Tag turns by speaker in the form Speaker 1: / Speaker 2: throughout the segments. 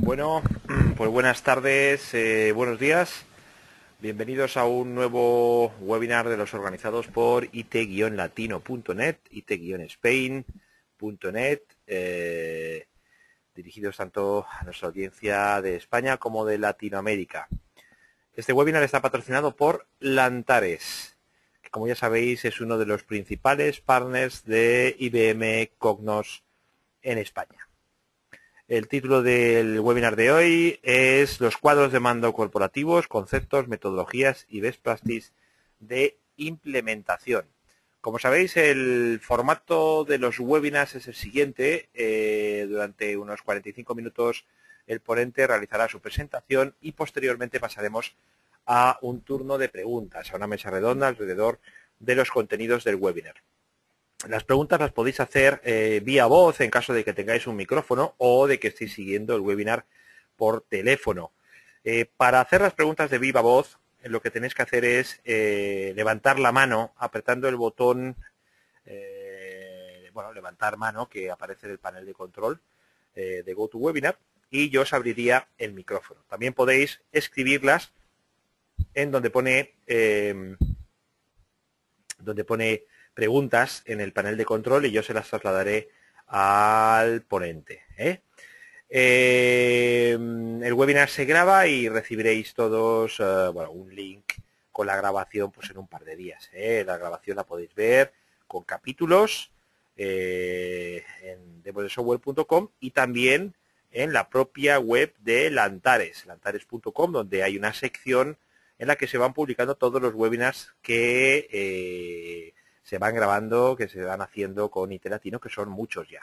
Speaker 1: Bueno, pues buenas tardes, buenos días. Bienvenidos a un nuevo webinar de los organizados por it-latino.net, it-spain.net, dirigidos tanto a nuestra audiencia de España como de Latinoamérica. Este webinar está patrocinado por Lantares, que como ya sabéis es uno de los principales partners de IBM Cognos en España. El título del webinar de hoy es los cuadros de mando corporativos, conceptos, metodologías y best practices de implementación. Como sabéis, el formato de los webinars es el siguiente. Durante unos 45 minutos el ponente realizará su presentación y posteriormente pasaremos a un turno de preguntas, a una mesa redonda alrededor de los contenidos del webinar. Las preguntas las podéis hacer vía voz en caso de que tengáis un micrófono o de que estéis siguiendo el webinar por teléfono. Para hacer las preguntas de viva voz, lo que tenéis que hacer es levantar la mano apretando el botón, levantar mano que aparece en el panel de control de GoToWebinar y yo os abriría el micrófono. También podéis escribirlas en donde pone preguntas en el panel de control y yo se las trasladaré al ponente. El webinar se graba y recibiréis todos un link con la grabación pues en un par de días. La grabación la podéis ver con capítulos en demodesoftware.com y también en la propia web de Lantares, lantares.com, donde hay una sección en la que se van publicando todos los webinars que se van grabando, que se van haciendo con IT-Latino, que son muchos ya.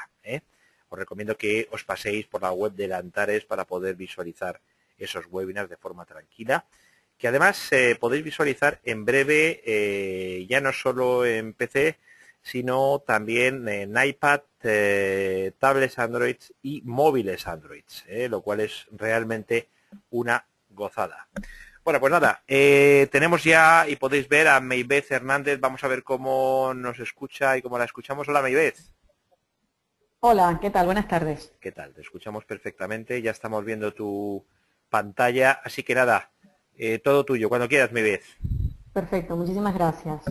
Speaker 1: Os recomiendo que os paséis por la web de Lantares para poder visualizar esos webinars de forma tranquila, que además podéis visualizar en breve, ya no solo en PC, sino también en iPad, tablets Android y móviles Android, lo cual es realmente una gozada. Bueno, pues nada, tenemos ya y podéis ver a Maybeth Hernández. Vamos a ver cómo nos escucha y cómo la escuchamos. Hola, Maybeth.
Speaker 2: Hola, ¿qué tal? Buenas tardes.
Speaker 1: ¿Qué tal? Te escuchamos perfectamente. Ya estamos viendo tu pantalla. Así que nada, todo tuyo. Cuando quieras, Maybeth.
Speaker 2: Perfecto, muchísimas gracias.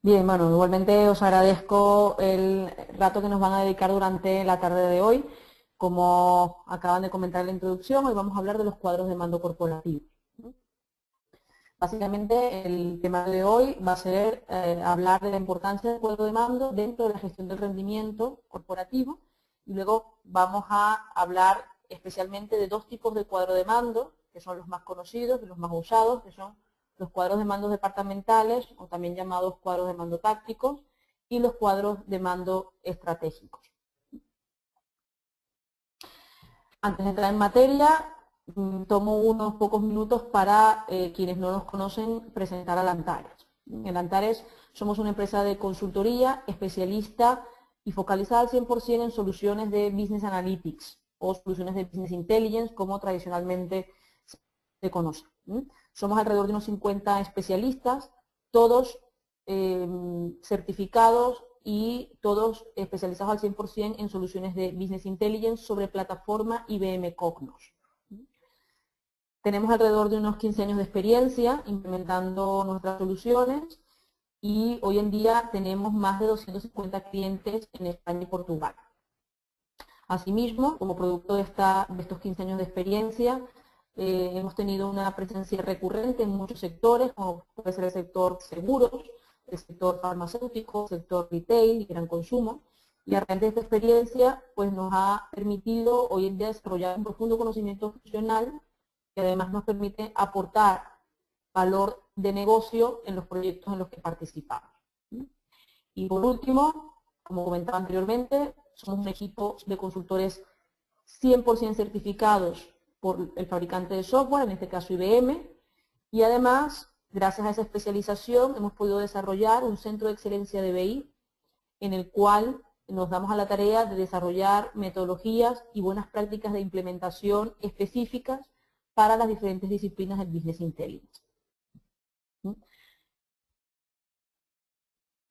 Speaker 2: Bien, bueno, igualmente os agradezco el rato que nos van a dedicar durante la tarde de hoy. Como acaban de comentar en la introducción, hoy vamos a hablar de los cuadros de mando corporativo. Básicamente el tema de hoy va a ser hablar de la importancia del cuadro de mando dentro de la gestión del rendimiento corporativo y luego vamos a hablar especialmente de dos tipos de cuadro de mando, que son los más conocidos y los más usados, que son los cuadros de mando departamentales o también llamados cuadros de mando tácticos y los cuadros de mando estratégicos. Antes de entrar en materia, tomo unos pocos minutos para quienes no nos conocen presentar a Lantares. En Lantares somos una empresa de consultoría especialista y focalizada al 100% en soluciones de Business Analytics o soluciones de Business Intelligence, como tradicionalmente se conoce. Somos alrededor de unos 50 especialistas, todos certificados y todos especializados al 100% en soluciones de Business Intelligence sobre plataforma IBM Cognos. Tenemos alrededor de unos 15 años de experiencia implementando nuestras soluciones y hoy en día tenemos más de 250 clientes en España y Portugal. Asimismo, como producto de estos 15 años de experiencia, hemos tenido una presencia recurrente en muchos sectores, como puede ser el sector seguros, el sector farmacéutico, el sector retail y gran consumo. Y a raíz de esta experiencia, pues nos ha permitido hoy en día desarrollar un profundo conocimiento funcional que además nos permite aportar valor de negocio en los proyectos en los que participamos. Y por último, como comentaba anteriormente, somos un equipo de consultores 100% certificados por el fabricante de software, en este caso IBM, y además, gracias a esa especialización, hemos podido desarrollar un centro de excelencia de BI, en el cual nos damos a la tarea de desarrollar metodologías y buenas prácticas de implementación específicas para las diferentes disciplinas del Business Intelligence.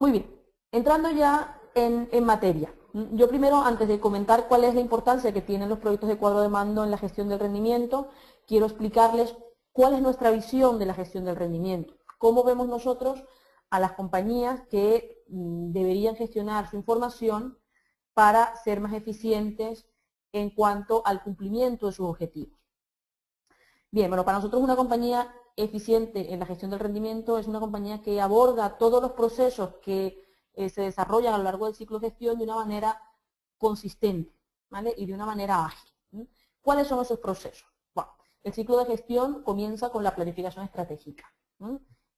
Speaker 2: Muy bien, entrando ya en materia. Yo primero, antes de comentar cuál es la importancia que tienen los proyectos de cuadro de mando en la gestión del rendimiento, quiero explicarles cuál es nuestra visión de la gestión del rendimiento. Cómo vemos nosotros a las compañías que deberían gestionar su información para ser más eficientes en cuanto al cumplimiento de sus objetivos. Bien, bueno, para nosotros una compañía eficiente en la gestión del rendimiento es una compañía que aborda todos los procesos que se desarrollan a lo largo del ciclo de gestión de una manera consistente, ¿vale? Y de una manera ágil. ¿Cuáles son esos procesos? Bueno, el ciclo de gestión comienza con la planificación estratégica.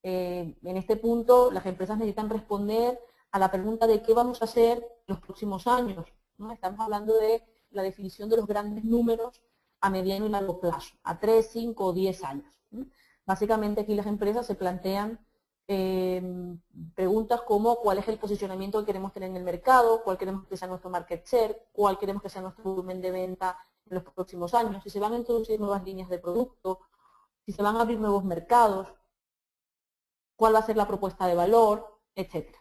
Speaker 2: En este punto, las empresas necesitan responder a la pregunta de qué vamos a hacer los próximos años, ¿no? Estamos hablando de la definición de los grandes números a mediano y largo plazo, a 3, 5 o 10 años. Básicamente aquí las empresas se plantean preguntas como cuál es el posicionamiento que queremos tener en el mercado, cuál queremos que sea nuestro market share, cuál queremos que sea nuestro volumen de venta en los próximos años, si se van a introducir nuevas líneas de producto, si se van a abrir nuevos mercados, cuál va a ser la propuesta de valor, etc.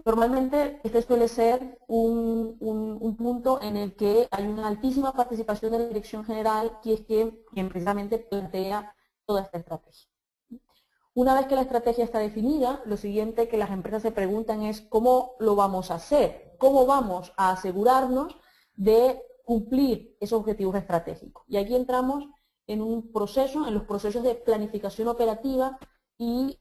Speaker 2: Normalmente este suele ser un punto en el que hay una altísima participación de la dirección general, que es quien precisamente plantea toda esta estrategia. Una vez que la estrategia está definida, lo siguiente que las empresas se preguntan es cómo lo vamos a hacer, cómo vamos a asegurarnos de cumplir esos objetivos estratégicos. Y aquí entramos en un proceso, en los procesos de planificación operativa y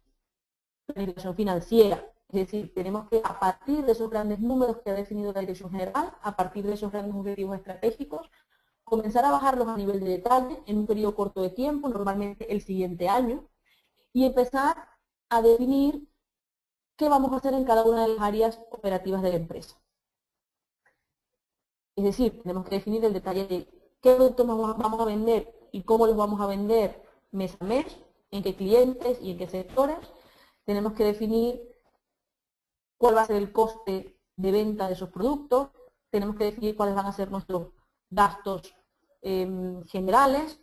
Speaker 2: planificación financiera. Es decir, tenemos que, a partir de esos grandes números que ha definido la dirección general, a partir de esos grandes objetivos estratégicos, comenzar a bajarlos a nivel de detalle en un periodo corto de tiempo, normalmente el siguiente año, y empezar a definir qué vamos a hacer en cada una de las áreas operativas de la empresa. Es decir, tenemos que definir el detalle de qué productos vamos a vender y cómo los vamos a vender mes a mes, en qué clientes y en qué sectores. Tenemos que definir cuál va a ser el coste de venta de esos productos. Tenemos que definir cuáles van a ser nuestros gastos generales,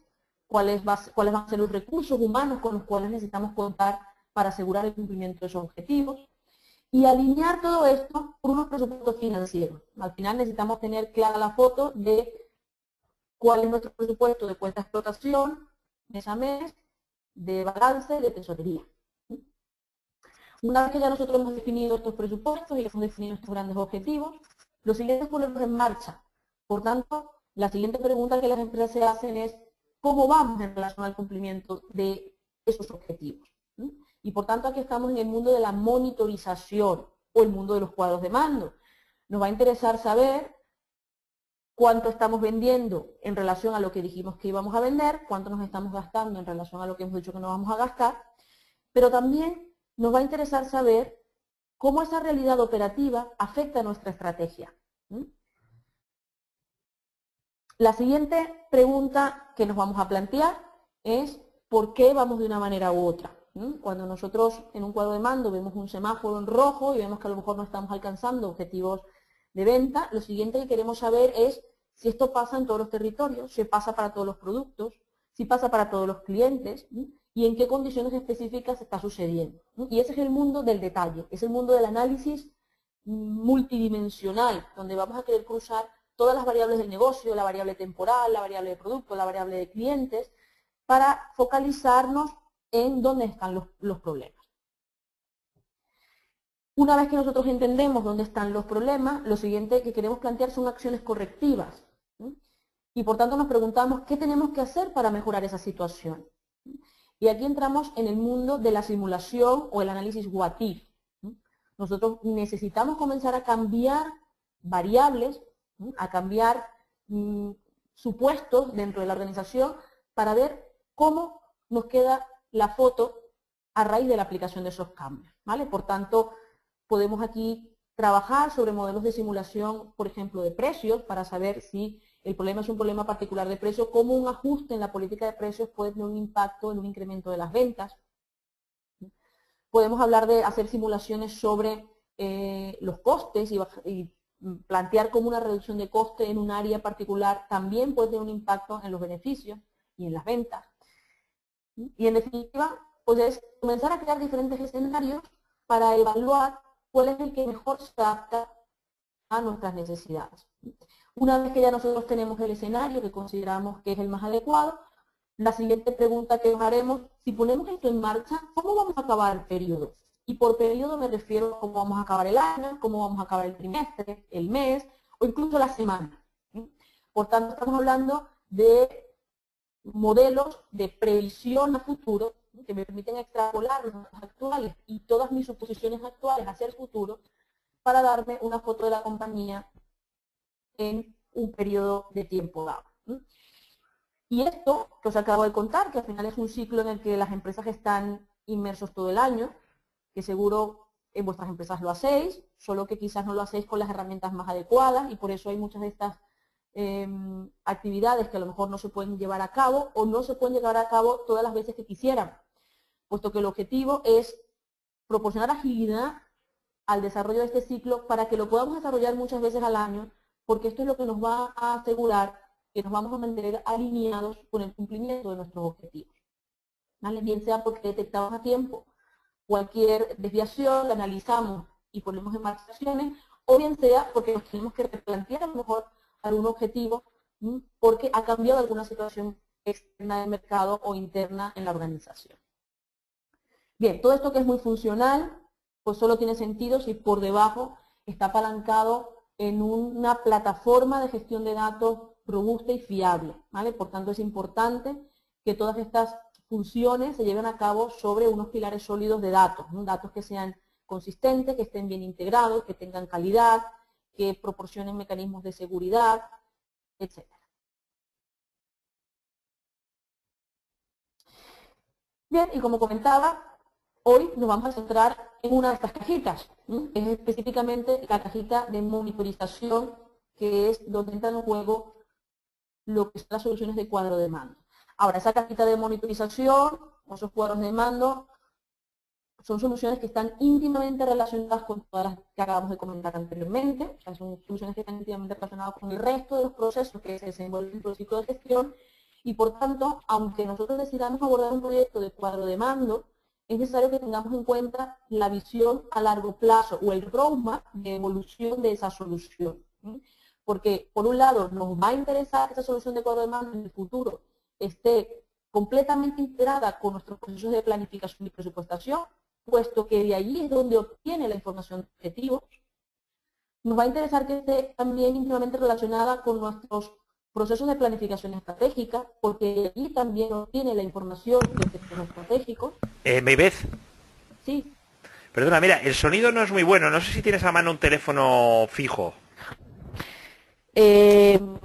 Speaker 2: cuáles van a ser los recursos humanos con los cuales necesitamos contar para asegurar el cumplimiento de esos objetivos, y alinear todo esto por unos presupuestos financieros. Al final necesitamos tener clara la foto de cuál es nuestro presupuesto de cuenta de explotación, mes a mes, de balance y de tesorería. Una vez que ya nosotros hemos definido estos presupuestos y hemos definido estos grandes objetivos, lo siguiente es ponerlos en marcha. Por tanto, la siguiente pregunta que las empresas se hacen es ¿cómo vamos en relación al cumplimiento de esos objetivos? Y por tanto aquí estamos en el mundo de la monitorización o el mundo de los cuadros de mando. Nos va a interesar saber cuánto estamos vendiendo en relación a lo que dijimos que íbamos a vender, cuánto nos estamos gastando en relación a lo que hemos dicho que no vamos a gastar, pero también nos va a interesar saber cómo esa realidad operativa afecta a nuestra estrategia. La siguiente pregunta que nos vamos a plantear es ¿por qué vamos de una manera u otra? Cuando nosotros en un cuadro de mando vemos un semáforo en rojo y vemos que a lo mejor no estamos alcanzando objetivos de venta, lo siguiente que queremos saber es si esto pasa en todos los territorios, si pasa para todos los productos, si pasa para todos los clientes y en qué condiciones específicas está sucediendo. Y ese es el mundo del detalle, es el mundo del análisis multidimensional, donde vamos a querer cruzar todas las variables del negocio, la variable temporal, la variable de producto, la variable de clientes, para focalizarnos en dónde están los problemas. Una vez que nosotros entendemos dónde están los problemas, lo siguiente que queremos plantear son acciones correctivas. Y por tanto nos preguntamos qué tenemos que hacer para mejorar esa situación. Y aquí entramos en el mundo de la simulación o el análisis what if. Nosotros necesitamos comenzar a cambiar variables, a cambiar supuestos dentro de la organización para ver cómo nos queda la foto a raíz de la aplicación de esos cambios, ¿vale? Por tanto, podemos aquí trabajar sobre modelos de simulación, por ejemplo, de precios, para saber si el problema es un problema particular de precio, cómo un ajuste en la política de precios puede tener un impacto en un incremento de las ventas. Podemos hablar de hacer simulaciones sobre los costes y plantear cómo una reducción de coste en un área particular también puede tener un impacto en los beneficios y en las ventas. Y en definitiva, pues es comenzar a crear diferentes escenarios para evaluar cuál es el que mejor se adapta a nuestras necesidades. Una vez que ya nosotros tenemos el escenario que consideramos que es el más adecuado, la siguiente pregunta que nos haremos, si ponemos esto en marcha, ¿cómo vamos a acabar el periodo? Y por periodo me refiero a cómo vamos a acabar el año, cómo vamos a acabar el trimestre, el mes o incluso la semana. Por tanto, estamos hablando de modelos de previsión a futuro que me permiten extrapolar los datos actuales y todas mis suposiciones actuales hacia el futuro para darme una foto de la compañía en un periodo de tiempo dado. Y esto que os acabo de contar, que al final es un ciclo en el que las empresas están inmersos todo el año, que seguro en vuestras empresas lo hacéis, solo que quizás no lo hacéis con las herramientas más adecuadas y por eso hay muchas de estas actividades que a lo mejor no se pueden llevar a cabo o no se pueden llevar a cabo todas las veces que quisieran, puesto que el objetivo es proporcionar agilidad al desarrollo de este ciclo para que lo podamos desarrollar muchas veces al año, porque esto es lo que nos va a asegurar que nos vamos a mantener alineados con el cumplimiento de nuestros objetivos. ¿Vale? Bien sea porque detectamos a tiempo cualquier desviación, la analizamos y ponemos en marcha acciones, o bien sea porque nos tenemos que replantear a lo mejor algún objetivo porque ha cambiado alguna situación externa del mercado o interna en la organización. Bien, todo esto que es muy funcional, pues solo tiene sentido si por debajo está apalancado en una plataforma de gestión de datos robusta y fiable, ¿vale? Por tanto, es importante que todas estas funciones se lleven a cabo sobre unos pilares sólidos de datos, ¿no? Datos que sean consistentes, que estén bien integrados, que tengan calidad, que proporcionen mecanismos de seguridad, etc. Bien, y como comentaba, hoy nos vamos a centrar en una de estas cajitas, que es específicamente la cajita de monitorización, que es donde entran en juego lo que son las soluciones de cuadro de mando. Ahora, esa cajita de monitorización, o esos cuadros de mando, son soluciones que están íntimamente relacionadas con todas las que acabamos de comentar anteriormente, o sea, son soluciones que están íntimamente relacionadas con el resto de los procesos que se desenvuelven en el ciclo de gestión, y por tanto, aunque nosotros decidamos abordar un proyecto de cuadro de mando, es necesario que tengamos en cuenta la visión a largo plazo o el roadmap de evolución de esa solución. Porque, por un lado, nos va a interesar que esa solución de cuadro de mando en el futuro esté completamente integrada con nuestros procesos de planificación y presupuestación, puesto que de allí es donde obtiene la información de objetivos. Nos va a interesar que esté también íntimamente relacionada con nuestros procesos de planificación estratégica, porque de allí también obtiene la información de objetivos estratégicos.
Speaker 1: Maybeth,
Speaker 2: Sí.
Speaker 1: perdona, mira, el sonido no es muy bueno. No sé si tienes a mano un teléfono fijo.
Speaker 2: Tengo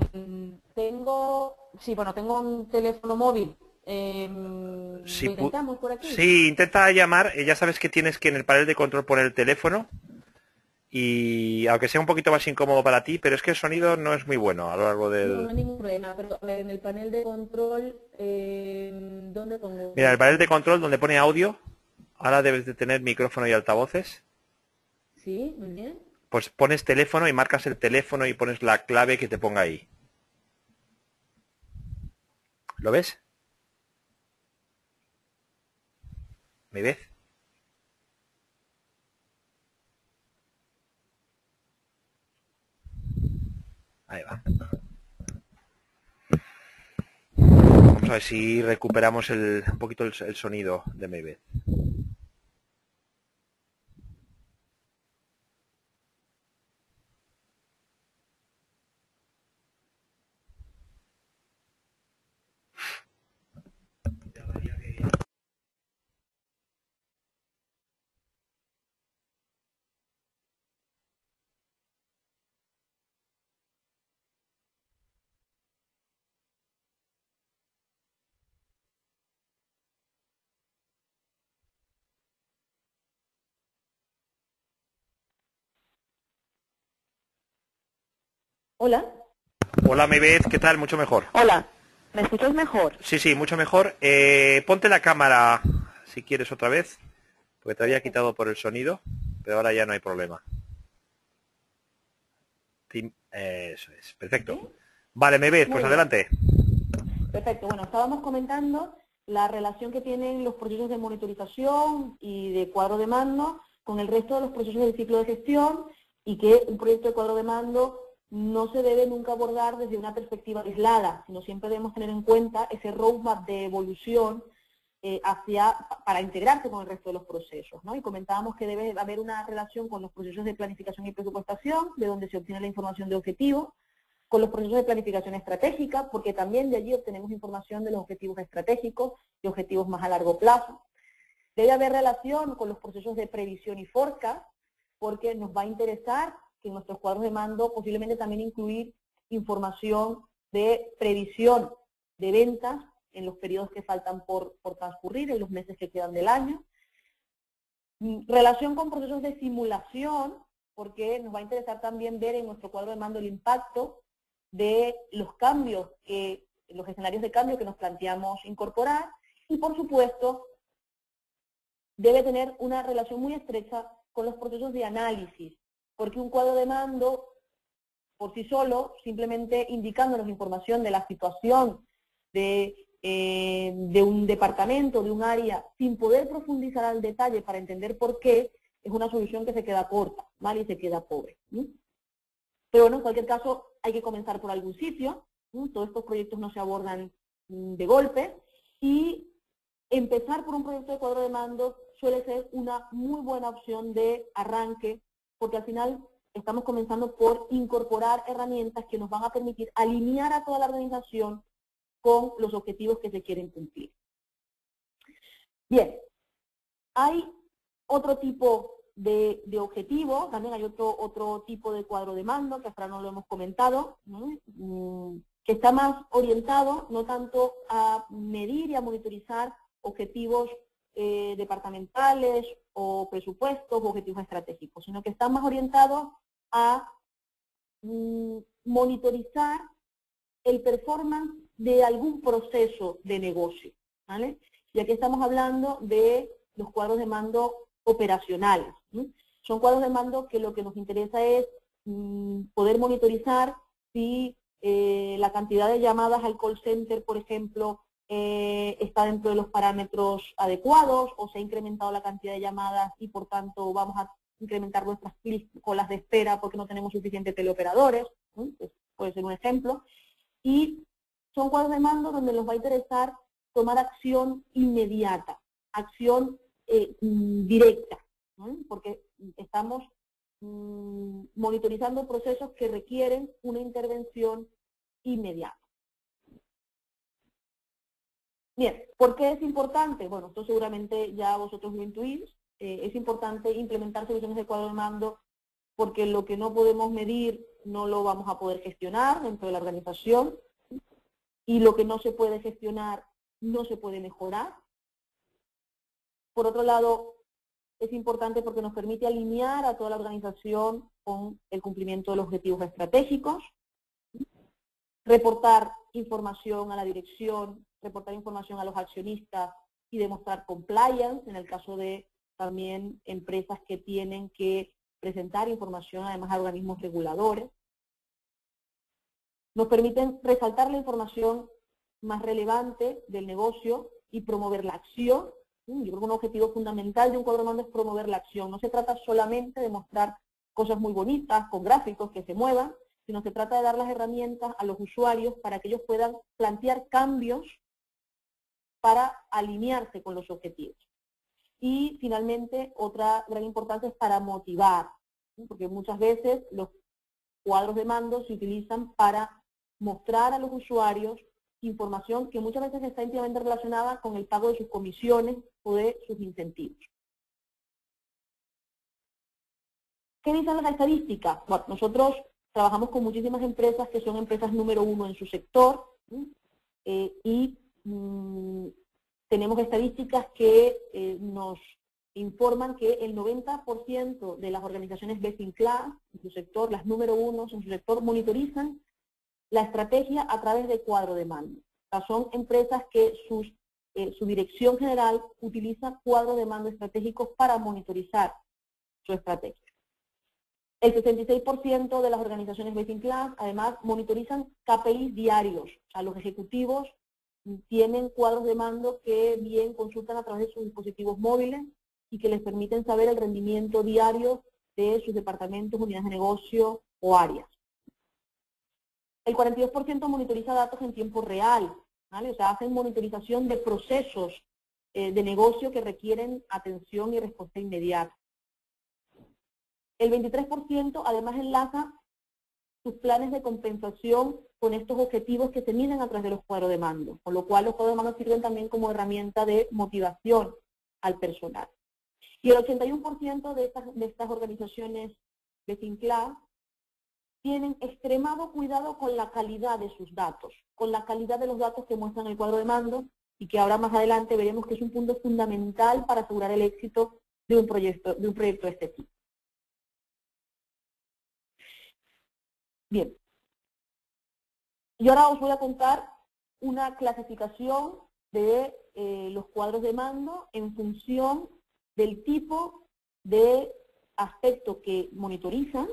Speaker 2: un teléfono móvil.
Speaker 1: Si
Speaker 2: Lo intentamos por aquí.
Speaker 1: sí, intenta llamar. Ya sabes que tienes que en el panel de control poner el teléfono. Y aunque sea un poquito más incómodo para ti, pero es que el sonido no es muy bueno a lo largo
Speaker 2: No,
Speaker 1: del...
Speaker 2: no hay ningún problema, pero a ver, en el panel de control, ¿dónde pongo?
Speaker 1: Mira, el panel de control donde pone audio, ahora debes de tener micrófono y altavoces.
Speaker 2: Sí, muy bien.
Speaker 1: Pues pones teléfono y marcas el teléfono y pones la clave que te ponga ahí. ¿Lo ves? ¿Me ves? Ahí va. Vamos a ver si recuperamos un poquito el sonido de Maybeth.
Speaker 2: Hola.
Speaker 1: Hola Maybeth, ¿qué tal? Mucho mejor.
Speaker 2: Hola. ¿Me escuchas mejor?
Speaker 1: Sí, sí, mucho mejor. Ponte la cámara si quieres otra vez, porque te había quitado por el sonido, pero ahora ya no hay problema. Eso es, perfecto.
Speaker 2: ¿Sí?
Speaker 1: Vale, Maybeth,
Speaker 2: Muy
Speaker 1: pues
Speaker 2: bien.
Speaker 1: adelante.
Speaker 2: Perfecto. Bueno, estábamos comentando la relación que tienen los procesos de monitorización y de cuadro de mando con el resto de los procesos del ciclo de gestión y que un proyecto de cuadro de mando no se debe nunca abordar desde una perspectiva aislada, sino siempre debemos tener en cuenta ese roadmap de evolución para integrarse con el resto de los procesos, ¿no? Y comentábamos que debe haber una relación con los procesos de planificación y presupuestación, de donde se obtiene la información de objetivos, con los procesos de planificación estratégica, porque también de allí obtenemos información de los objetivos estratégicos y objetivos más a largo plazo. Debe haber relación con los procesos de previsión y forecast, porque nos va a interesar que en nuestros cuadros de mando posiblemente también incluir información de previsión de ventas en los periodos que faltan por transcurrir, en los meses que quedan del año. Relación con procesos de simulación, porque nos va a interesar también ver en nuestro cuadro de mando el impacto de los cambios, los escenarios de cambio que nos planteamos incorporar, y por supuesto debe tener una relación muy estrecha con los procesos de análisis, porque un cuadro de mando por sí solo, simplemente indicándonos información de la situación de un departamento, de un área, sin poder profundizar al detalle para entender por qué, es una solución que se queda corta, ¿vale? Y se queda pobre, ¿sí? Pero bueno, en cualquier caso, hay que comenzar por algún sitio, ¿sí? Todos estos proyectos no se abordan de golpe, y empezar por un proyecto de cuadro de mando suele ser una muy buena opción de arranque, porque al final estamos comenzando por incorporar herramientas que nos van a permitir alinear a toda la organización con los objetivos que se quieren cumplir. Bien, hay otro tipo de objetivo, también hay otro tipo de cuadro de mando, que hasta ahora no lo hemos comentado, ¿no? Que está más orientado no tanto a medir y a monitorizar objetivos departamentales o presupuestos o objetivos estratégicos, sino que está más orientado a monitorizar el performance de algún proceso de negocio, ¿vale? Y aquí estamos hablando de los cuadros de mando operacionales, ¿sí? Son cuadros de mando que lo que nos interesa es poder monitorizar si la cantidad de llamadas al call center, por ejemplo, está dentro de los parámetros adecuados, o se ha incrementado la cantidad de llamadas y por tanto vamos a incrementar nuestras colas de espera porque no tenemos suficientes teleoperadores, ¿sí? Pues puede ser un ejemplo. Y son cuadros de mando donde nos va a interesar tomar acción inmediata, acción directa, ¿no? Porque estamos monitorizando procesos que requieren una intervención inmediata. Bien, ¿por qué es importante? Bueno, esto seguramente ya vosotros lo intuís. Es importante implementar soluciones de cuadro de mando porque lo que no podemos medir no lo vamos a poder gestionar dentro de la organización, y lo que no se puede gestionar no se puede mejorar. Por otro lado, es importante porque nos permite alinear a toda la organización con el cumplimiento de los objetivos estratégicos, reportar información a la dirección, reportar información a los accionistas y demostrar compliance en el caso de también empresas que tienen que presentar información además a organismos reguladores. Nos permiten resaltar la información más relevante del negocio y promover la acción. Yo creo que un objetivo fundamental de un cuadro de mando es promover la acción. No se trata solamente de mostrar cosas muy bonitas, con gráficos que se muevan, sino se trata de dar las herramientas a los usuarios para que ellos puedan plantear cambios para alinearse con los objetivos. Y finalmente, otra gran importancia es para motivar, ¿sí? Porque muchas veces los cuadros de mando se utilizan para mostrar a los usuarios información que muchas veces está íntimamente relacionada con el pago de sus comisiones o de sus incentivos. ¿Qué dicen las estadísticas? Bueno, nosotros trabajamos con muchísimas empresas que son empresas número 1 en su sector, ¿sí? Y tenemos estadísticas que nos informan que el 90% de las organizaciones best in class en su sector, las número 1 en su sector, monitorizan la estrategia a través de cuadro de mando. O sea, son empresas que su dirección general utiliza cuadros de mando estratégicos para monitorizar su estrategia. El 66% de las organizaciones best in class, además, monitorizan KPIs diarios. O sea, los ejecutivos tienen cuadros de mando que bien consultan a través de sus dispositivos móviles y que les permiten saber el rendimiento diario de sus departamentos, unidades de negocio o áreas. El 42% monitoriza datos en tiempo real, ¿vale? O sea, hacen monitorización de procesos de negocio que requieren atención y respuesta inmediata. El 23% además enlaza sus planes de compensación con estos objetivos que se miden a través de los cuadros de mando, con lo cual los cuadros de mando sirven también como herramienta de motivación al personal. Y el 81% de estas organizaciones de Finclass tienen extremado cuidado con la calidad de sus datos, con la calidad de los datos que muestran el cuadro de mando, y que ahora más adelante veremos que es un punto fundamental para asegurar el éxito de un proyecto de este tipo. Bien, y ahora os voy a contar una clasificación de los cuadros de mando en función del tipo de aspecto que monitorizan,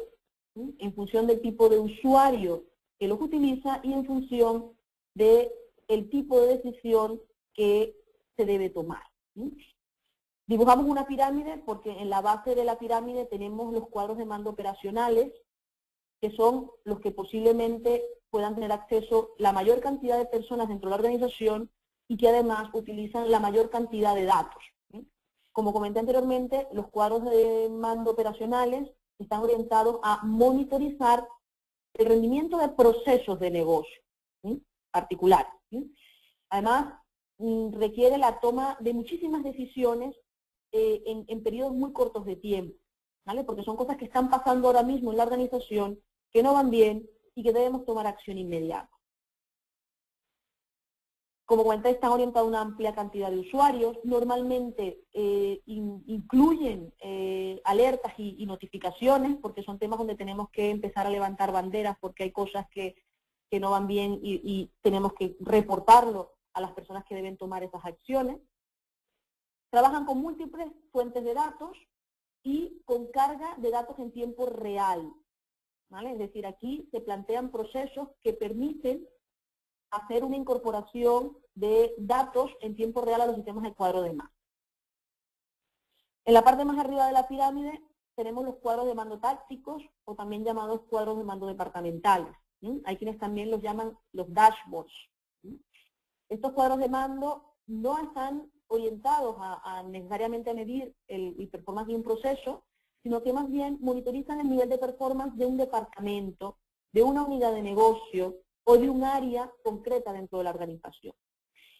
Speaker 2: ¿sí?, en función del tipo de usuario que los utiliza y en función del tipo de decisión que se debe tomar, ¿sí? Dibujamos una pirámide porque en la base de la pirámide tenemos los cuadros de mando operacionales, que son los que posiblemente puedan tener acceso la mayor cantidad de personas dentro de la organización y que además utilizan la mayor cantidad de datos, ¿sí? Como comenté anteriormente, los cuadros de mando operacionales están orientados a monitorizar el rendimiento de procesos de negocio, ¿sí?, particulares, ¿sí? Además, requiere la toma de muchísimas decisiones en periodos muy cortos de tiempo, ¿vale? Porque son cosas que están pasando ahora mismo en la organización, que no van bien y que debemos tomar acción inmediata. Como comenté, están orientados a una amplia cantidad de usuarios. Normalmente incluyen alertas y notificaciones, porque son temas donde tenemos que empezar a levantar banderas, porque hay cosas que no van bien y tenemos que reportarlo a las personas que deben tomar esas acciones. Trabajan con múltiples fuentes de datos y con carga de datos en tiempo real, ¿vale? Es decir, aquí se plantean procesos que permiten hacer una incorporación de datos en tiempo real a los sistemas de cuadro de mando. En la parte más arriba de la pirámide tenemos los cuadros de mando tácticos, o también llamados cuadros de mando departamentales, ¿sí? Hay quienes también los llaman los dashboards, ¿sí? Estos cuadros de mando no están orientados a necesariamente a medir el performance de un proceso, sino que más bien monitorizan el nivel de performance de un departamento, de una unidad de negocio o de un área concreta dentro de la organización.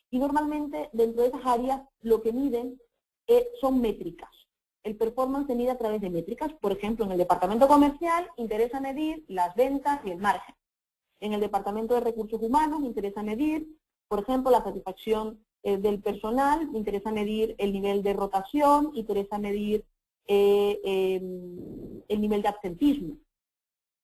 Speaker 2: Y normalmente dentro de esas áreas lo que miden son métricas. El performance se mide a través de métricas. Por ejemplo, en el departamento comercial interesa medir las ventas y el margen. En el departamento de recursos humanos interesa medir, por ejemplo, la satisfacción del personal, interesa medir el nivel de rotación, interesa medir el nivel de absentismo.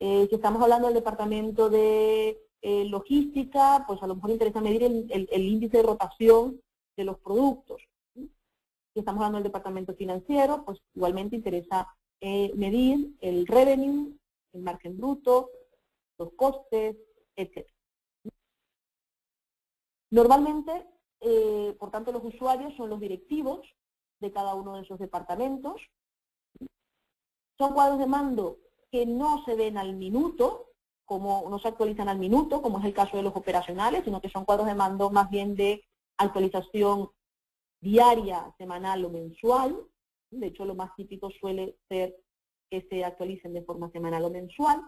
Speaker 2: Si estamos hablando del departamento de logística, pues a lo mejor interesa medir el índice de rotación de los productos. Si estamos hablando del departamento financiero, pues igualmente interesa medir el revenue, el margen bruto, los costes, etc. Normalmente, por tanto, los usuarios son los directivos de cada uno de esos departamentos. Son cuadros de mando que no se ven al minuto, como no se actualizan al minuto, como es el caso de los operacionales, sino que son cuadros de mando más bien de actualización diaria, semanal o mensual. De hecho, lo más típico suele ser que se actualicen de forma semanal o mensual.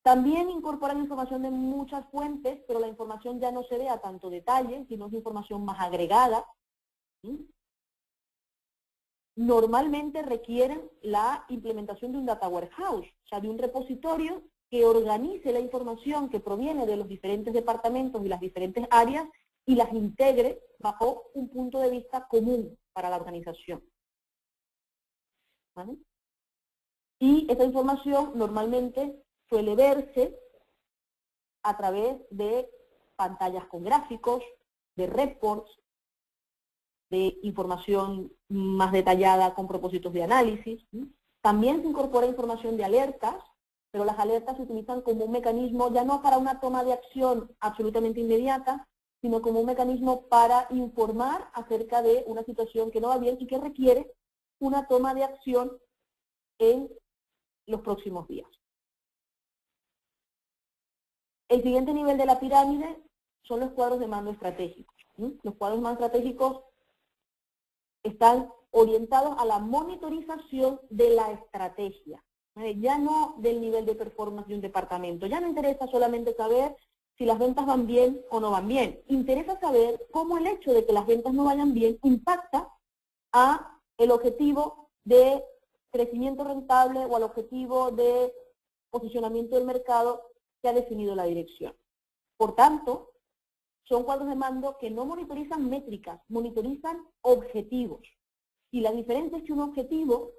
Speaker 2: También incorporan información de muchas fuentes, pero la información ya no se ve a tanto detalle, sino es información más agregada, ¿sí? Normalmente requieren la implementación de un data warehouse, o sea, de un repositorio que organice la información que proviene de los diferentes departamentos y las diferentes áreas y las integre bajo un punto de vista común para la organización, ¿vale? Y esta información normalmente suele verse a través de pantallas con gráficos, de reports, de información más detallada con propósitos de análisis. También se incorpora información de alertas, pero las alertas se utilizan como un mecanismo ya no para una toma de acción absolutamente inmediata, sino como un mecanismo para informar acerca de una situación que no va bien y que requiere una toma de acción en los próximos días. El siguiente nivel de la pirámide son los cuadros de mando estratégicos. Los cuadros de mando estratégicos están orientados a la monitorización de la estrategia, ya no del nivel de performance de un departamento. Ya no interesa solamente saber si las ventas van bien o no van bien. Interesa saber cómo el hecho de que las ventas no vayan bien impacta a el objetivo de crecimiento rentable o al objetivo de posicionamiento del mercado que ha definido la dirección. Por tanto, son cuadros de mando que no monitorizan métricas, monitorizan objetivos. Y la diferencia es que un objetivo,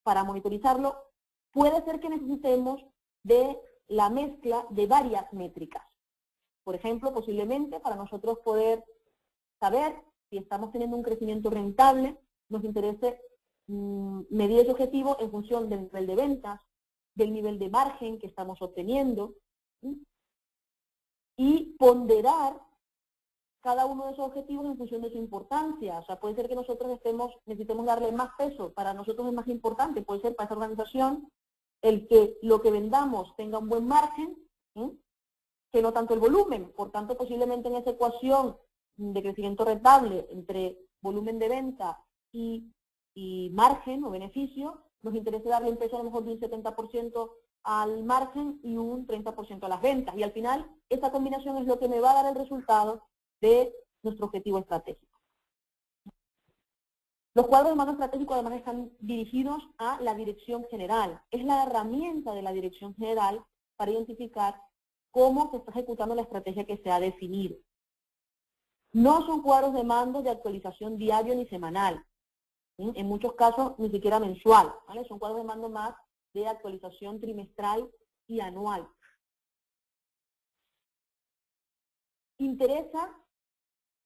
Speaker 2: para monitorizarlo, puede ser que necesitemos de la mezcla de varias métricas. Por ejemplo, posiblemente para nosotros poder saber si estamos teniendo un crecimiento rentable, nos interese medir ese objetivo en función del nivel de ventas, del nivel de margen que estamos obteniendo, y ponderar cada uno de esos objetivos en función de su importancia. O sea, puede ser que nosotros necesitemos darle más peso, para nosotros es más importante, puede ser para esa organización, el que lo que vendamos tenga un buen margen, que no tanto el volumen. Por tanto, posiblemente en esa ecuación de crecimiento rentable entre volumen de venta y margen o beneficio, nos interesa darle un peso a lo mejor de un 70% al margen y un 30% a las ventas. Y al final, esa combinación es lo que me va a dar el resultado de nuestro objetivo estratégico. Los cuadros de mando estratégico además están dirigidos a la dirección general. Es la herramienta de la dirección general para identificar cómo se está ejecutando la estrategia que se ha definido. No son cuadros de mando de actualización diario ni semanal. En muchos casos ni siquiera mensual, ¿vale? Son cuadros de mando más de actualización trimestral y anual. Interesa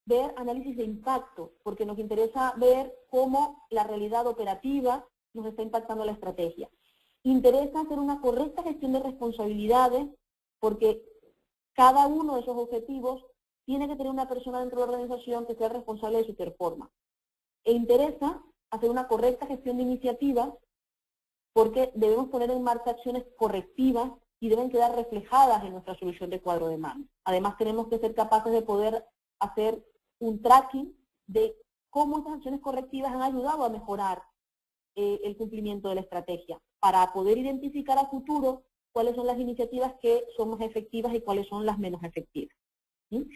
Speaker 2: ver análisis de impacto, porque nos interesa ver cómo la realidad operativa nos está impactando la estrategia. Interesa hacer una correcta gestión de responsabilidades, porque cada uno de esos objetivos tiene que tener una persona dentro de la organización que sea responsable de su performance. E interesa hacer una correcta gestión de iniciativas, porque debemos poner en marcha acciones correctivas y deben quedar reflejadas en nuestra solución de cuadro de mando. Además, tenemos que ser capaces de poder hacer un tracking de cómo esas acciones correctivas han ayudado a mejorar el cumplimiento de la estrategia, para poder identificar a futuro cuáles son las iniciativas que son más efectivas y cuáles son las menos efectivas. ¿Sí?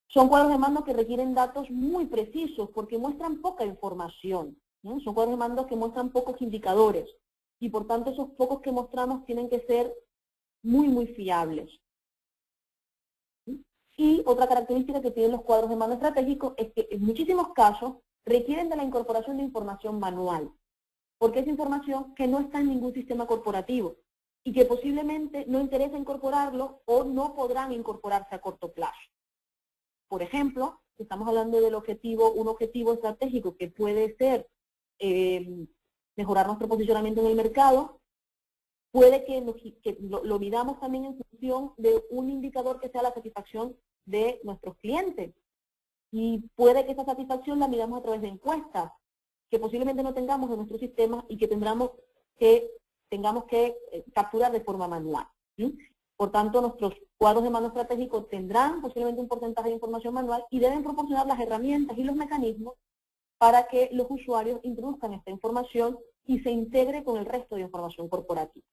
Speaker 2: Son cuadros de mando que requieren datos muy precisos porque muestran poca información. ¿Sí? Son cuadros de mando que muestran pocos indicadores y por tanto esos pocos que mostramos tienen que ser muy fiables. ¿Sí? Y otra característica que tienen los cuadros de mando estratégicos es que en muchísimos casos requieren de la incorporación de información manual, porque es información que no está en ningún sistema corporativo y que posiblemente no interesa incorporarlo o no podrán incorporarse a corto plazo. Por ejemplo, si estamos hablando del objetivo, un objetivo estratégico que puede ser mejorar nuestro posicionamiento en el mercado, puede que lo midamos también en función de un indicador que sea la satisfacción de nuestros clientes. Y puede que esa satisfacción la midamos a través de encuestas, que posiblemente no tengamos en nuestro sistema y que tengamos que capturar de forma manual. ¿Sí? Por tanto, nuestros cuadros de mando estratégico tendrán posiblemente un porcentaje de información manual y deben proporcionar las herramientas y los mecanismos para que los usuarios introduzcan esta información y se integre con el resto de información corporativa.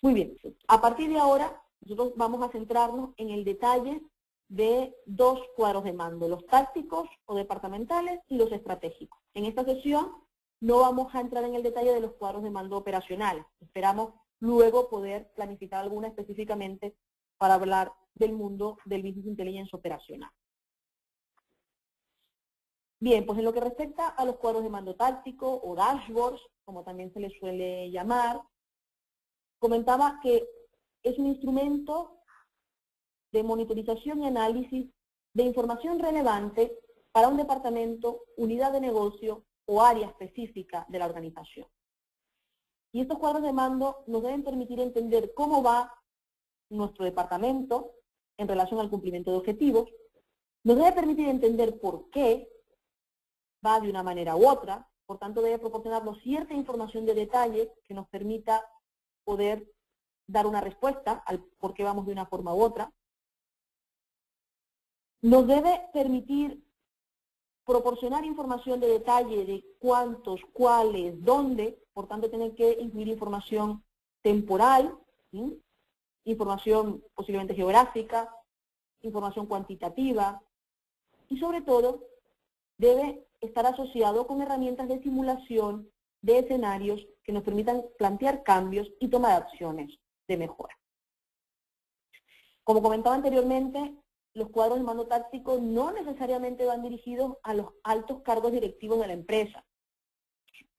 Speaker 2: Muy bien, a partir de ahora nosotros vamos a centrarnos en el detalle de dos cuadros de mando, los tácticos o departamentales y los estratégicos. En esta sesión no vamos a entrar en el detalle de los cuadros de mando operacionales. Esperamos luego poder planificar alguna específicamente para hablar del mundo del Business Intelligence operacional. Bien, pues en lo que respecta a los cuadros de mando táctico o dashboards, como también se les suele llamar, comentaba que es un instrumento de monitorización y análisis de información relevante para un departamento, unidad de negocio o área específica de la organización. Y estos cuadros de mando nos deben permitir entender cómo va nuestro departamento en relación al cumplimiento de objetivos, nos debe permitir entender por qué va de una manera u otra, por tanto debe proporcionarnos cierta información de detalle que nos permita poder dar una respuesta al por qué vamos de una forma u otra. Nos debe permitir proporcionar información de detalle de cuántos, cuáles, dónde, por tanto tiene que incluir información temporal, ¿sí? Información posiblemente geográfica, información cuantitativa y sobre todo debe estar asociado con herramientas de simulación de escenarios que nos permitan plantear cambios y tomar acciones de mejora. Como comentaba anteriormente, los cuadros de mando táctico no necesariamente van dirigidos a los altos cargos directivos de la empresa.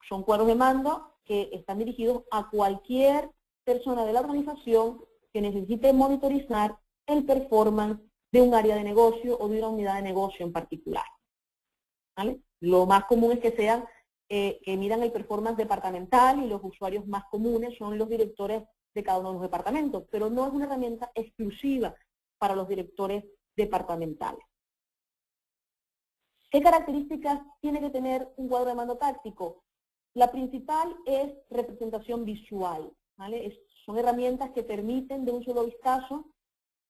Speaker 2: Son cuadros de mando que están dirigidos a cualquier persona de la organización que necesite monitorizar el performance de un área de negocio o de una unidad de negocio en particular. ¿Vale? Lo más común es que sean que midan el performance departamental y los usuarios más comunes son los directores de cada uno de los departamentos, pero no es una herramienta exclusiva para los directores departamentales. ¿Qué características tiene que tener un cuadro de mando táctico? La principal es representación visual, ¿vale? Son herramientas que permiten de un solo vistazo,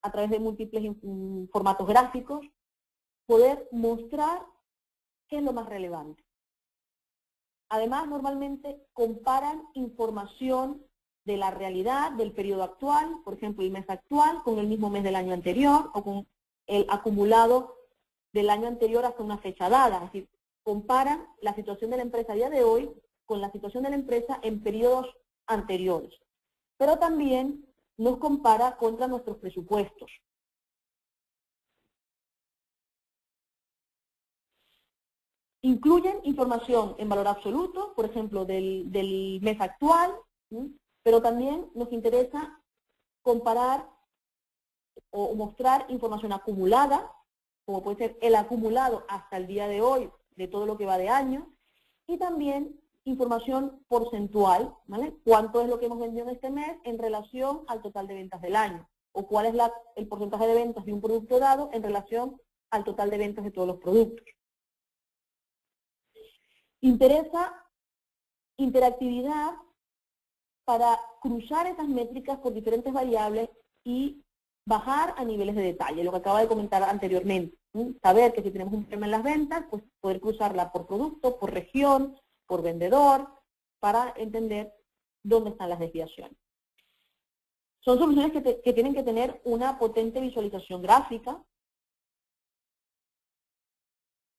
Speaker 2: a través de múltiples formatos gráficos, poder mostrar qué es lo más relevante. Además, normalmente comparan información de la realidad del periodo actual, por ejemplo, el mes actual, con el mismo mes del año anterior o con el acumulado del año anterior hasta una fecha dada. Es decir, comparan la situación de la empresa a día de hoy con la situación de la empresa en periodos anteriores. Pero también nos compara contra nuestros presupuestos. Incluyen información en valor absoluto, por ejemplo, del mes actual, ¿sí? Pero también nos interesa comparar o mostrar información acumulada, como puede ser el acumulado hasta el día de hoy de todo lo que va de año, y también información porcentual, ¿vale? ¿Cuánto es lo que hemos vendido en este mes en relación al total de ventas del año? O cuál es el porcentaje de ventas de un producto dado en relación al total de ventas de todos los productos. Interesa interactividad para cruzar esas métricas por diferentes variables y bajar a niveles de detalle, lo que acaba de comentar anteriormente. Saber que si tenemos un problema en las ventas, pues poder cruzarla por producto, por región, por vendedor, para entender dónde están las desviaciones. Son soluciones que tienen que tener una potente visualización gráfica,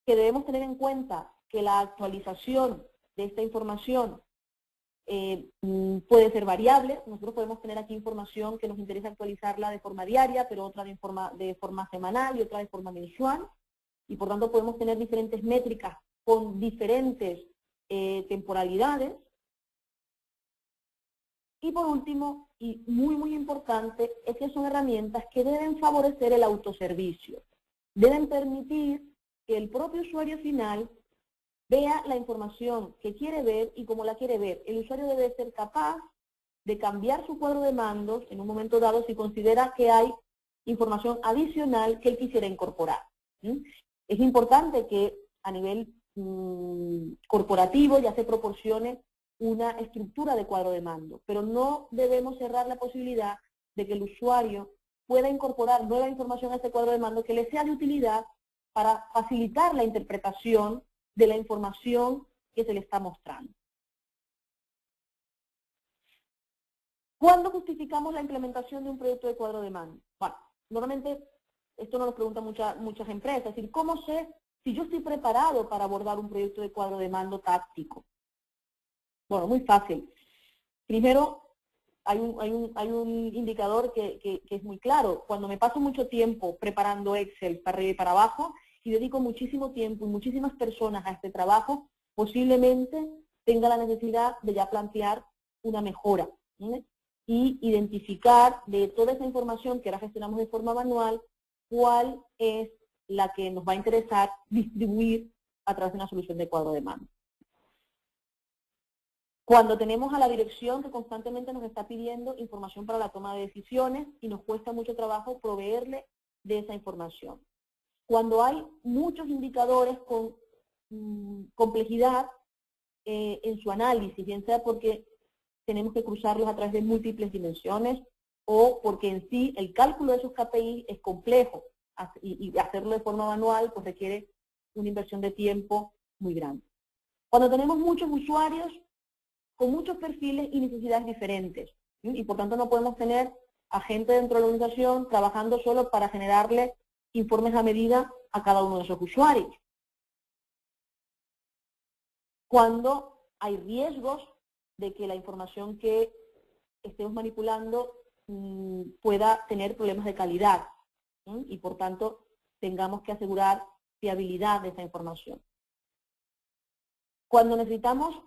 Speaker 2: que debemos tener en cuenta que la actualización de esta información puede ser variable. Nosotros podemos tener aquí información que nos interesa actualizarla de forma diaria, pero otra de forma semanal y otra de forma mensual. Y por tanto podemos tener diferentes métricas con diferentes temporalidades. Y por último, y muy importante, es que son herramientas que deben favorecer el autoservicio. Deben permitir que el propio usuario final vea la información que quiere ver y cómo la quiere ver. El usuario debe ser capaz de cambiar su cuadro de mandos en un momento dado si considera que hay información adicional que él quisiera incorporar. ¿Sí? Es importante que a nivel corporativo ya se proporcione una estructura de cuadro de mando, pero no debemos cerrar la posibilidad de que el usuario pueda incorporar nueva información a este cuadro de mando que le sea de utilidad para facilitar la interpretación de la información que se le está mostrando. ¿Cuándo justificamos la implementación de un proyecto de cuadro de mando? Bueno, normalmente esto nos lo preguntan muchas empresas, es decir, ¿cómo sé si yo estoy preparado para abordar un proyecto de cuadro de mando táctico? Bueno, muy fácil. Primero, hay un indicador que es muy claro. Cuando me paso mucho tiempo preparando Excel para arriba y para abajo, y dedico muchísimo tiempo y muchísimas personas a este trabajo, posiblemente tenga la necesidad de ya plantear una mejora, ¿sí? Y identificar de toda esa información que ahora gestionamos de forma manual, cuál es la que nos va a interesar distribuir a través de una solución de cuadro de mando. Cuando tenemos a la dirección que constantemente nos está pidiendo información para la toma de decisiones y nos cuesta mucho trabajo proveerle de esa información. Cuando hay muchos indicadores con complejidad en su análisis, bien sea porque tenemos que cruzarlos a través de múltiples dimensiones o porque en sí el cálculo de esos KPI es complejo y hacerlo de forma manual pues requiere una inversión de tiempo muy grande. Cuando tenemos muchos usuarios con muchos perfiles y necesidades diferentes, y por tanto no podemos tener a gente dentro de la organización trabajando solo para generarle informes a medida a cada uno de esos usuarios. Cuando hay riesgos de que la información que estemos manipulando pueda tener problemas de calidad, y por tanto tengamos que asegurar fiabilidad de esa información. Cuando necesitamos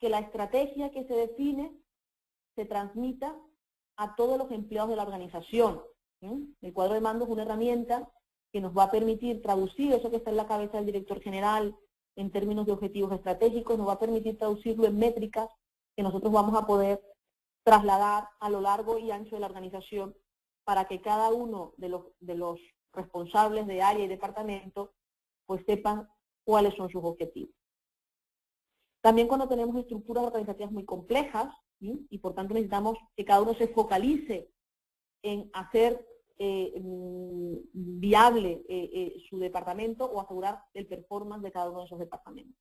Speaker 2: que la estrategia que se define se transmita a todos los empleados de la organización. El cuadro de mando es una herramienta que nos va a permitir traducir eso que está en la cabeza del director general en términos de objetivos estratégicos, nos va a permitir traducirlo en métricas que nosotros vamos a poder trasladar a lo largo y ancho de la organización para que cada uno de los responsables de área y departamento pues sepan cuáles son sus objetivos. También cuando tenemos estructuras organizativas muy complejas, y por tanto necesitamos que cada uno se focalice en hacer viable su departamento o asegurar el performance de cada uno de esos departamentos.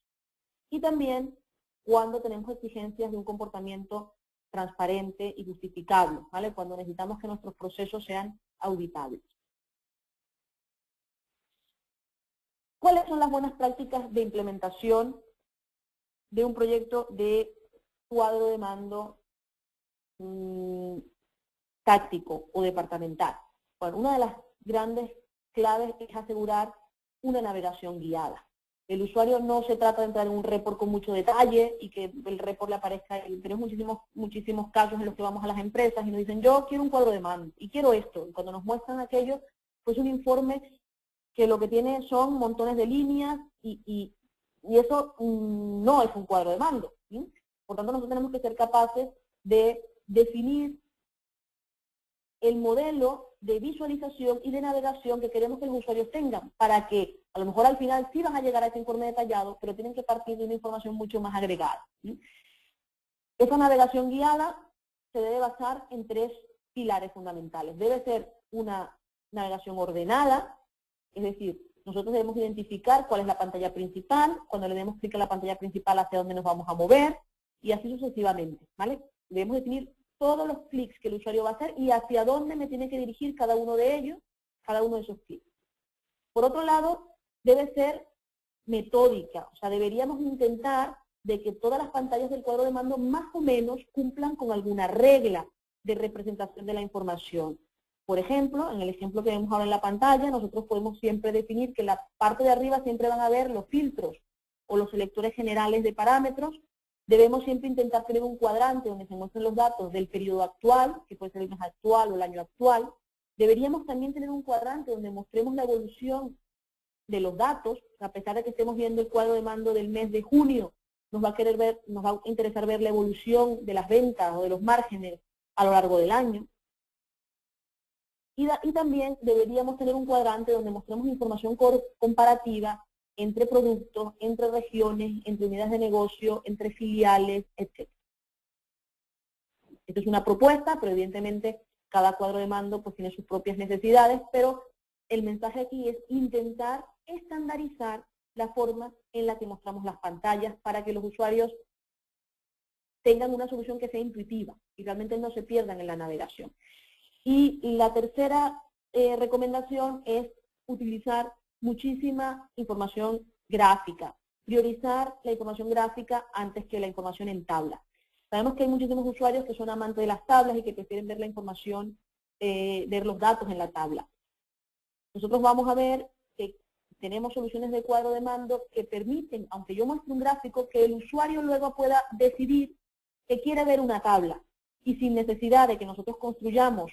Speaker 2: Y también cuando tenemos exigencias de un comportamiento transparente y justificable, ¿vale? Cuando necesitamos que nuestros procesos sean auditables. ¿Cuáles son las buenas prácticas de implementación de un proyecto de cuadro de mando táctico o departamental? Bueno, una de las grandes claves es asegurar una navegación guiada. El usuario no se trata de entrar en un report con mucho detalle y que el report le aparezca. Tenemos muchísimos casos en los que vamos a las empresas y nos dicen, yo quiero un cuadro de mando y quiero esto. Y cuando nos muestran aquello, pues un informe que lo que tiene son montones de líneas y eso no es un cuadro de mando, ¿sí? Por tanto, nosotros tenemos que ser capaces de definir el modelo de visualización y de navegación que queremos que los usuarios tengan, para que a lo mejor al final sí van a llegar a ese informe detallado, pero tienen que partir de una información mucho más agregada, ¿sí? Esa navegación guiada se debe basar en 3 pilares fundamentales. Debe ser una navegación ordenada, es decir, nosotros debemos identificar cuál es la pantalla principal, cuando le demos clic a la pantalla principal hacia dónde nos vamos a mover, y así sucesivamente, ¿vale? Debemos definir todos los clics que el usuario va a hacer y hacia dónde me tiene que dirigir cada uno de ellos, cada uno de esos clics. Por otro lado, debe ser metódica, o sea, deberíamos intentar de que todas las pantallas del cuadro de mando más o menos cumplan con alguna regla de representación de la información. Por ejemplo, en el ejemplo que vemos ahora en la pantalla, nosotros podemos siempre definir que en la parte de arriba siempre van a ver los filtros o los selectores generales de parámetros. Debemos siempre intentar tener un cuadrante donde se muestren los datos del periodo actual, que puede ser el mes actual o el año actual. Deberíamos también tener un cuadrante donde mostremos la evolución de los datos, a pesar de que estemos viendo el cuadro de mando del mes de junio, nos va a interesar ver la evolución de las ventas o de los márgenes a lo largo del año. Y también deberíamos tener un cuadrante donde mostremos información comparativa entre productos, entre regiones, entre unidades de negocio, entre filiales, etc. Esto es una propuesta, pero evidentemente cada cuadro de mando pues tiene sus propias necesidades, pero el mensaje aquí es intentar estandarizar la forma en la que mostramos las pantallas para que los usuarios tengan una solución que sea intuitiva y realmente no se pierdan en la navegación. Y la tercera recomendación es utilizar muchísima información gráfica, priorizar la información gráfica antes que la información en tabla. Sabemos que hay muchísimos usuarios que son amantes de las tablas y que prefieren ver la información, ver los datos en la tabla. Nosotros vamos a ver que tenemos soluciones de cuadro de mando que permiten, aunque yo muestre un gráfico, que el usuario luego pueda decidir que quiere ver una tabla. Y sin necesidad de que nosotros construyamos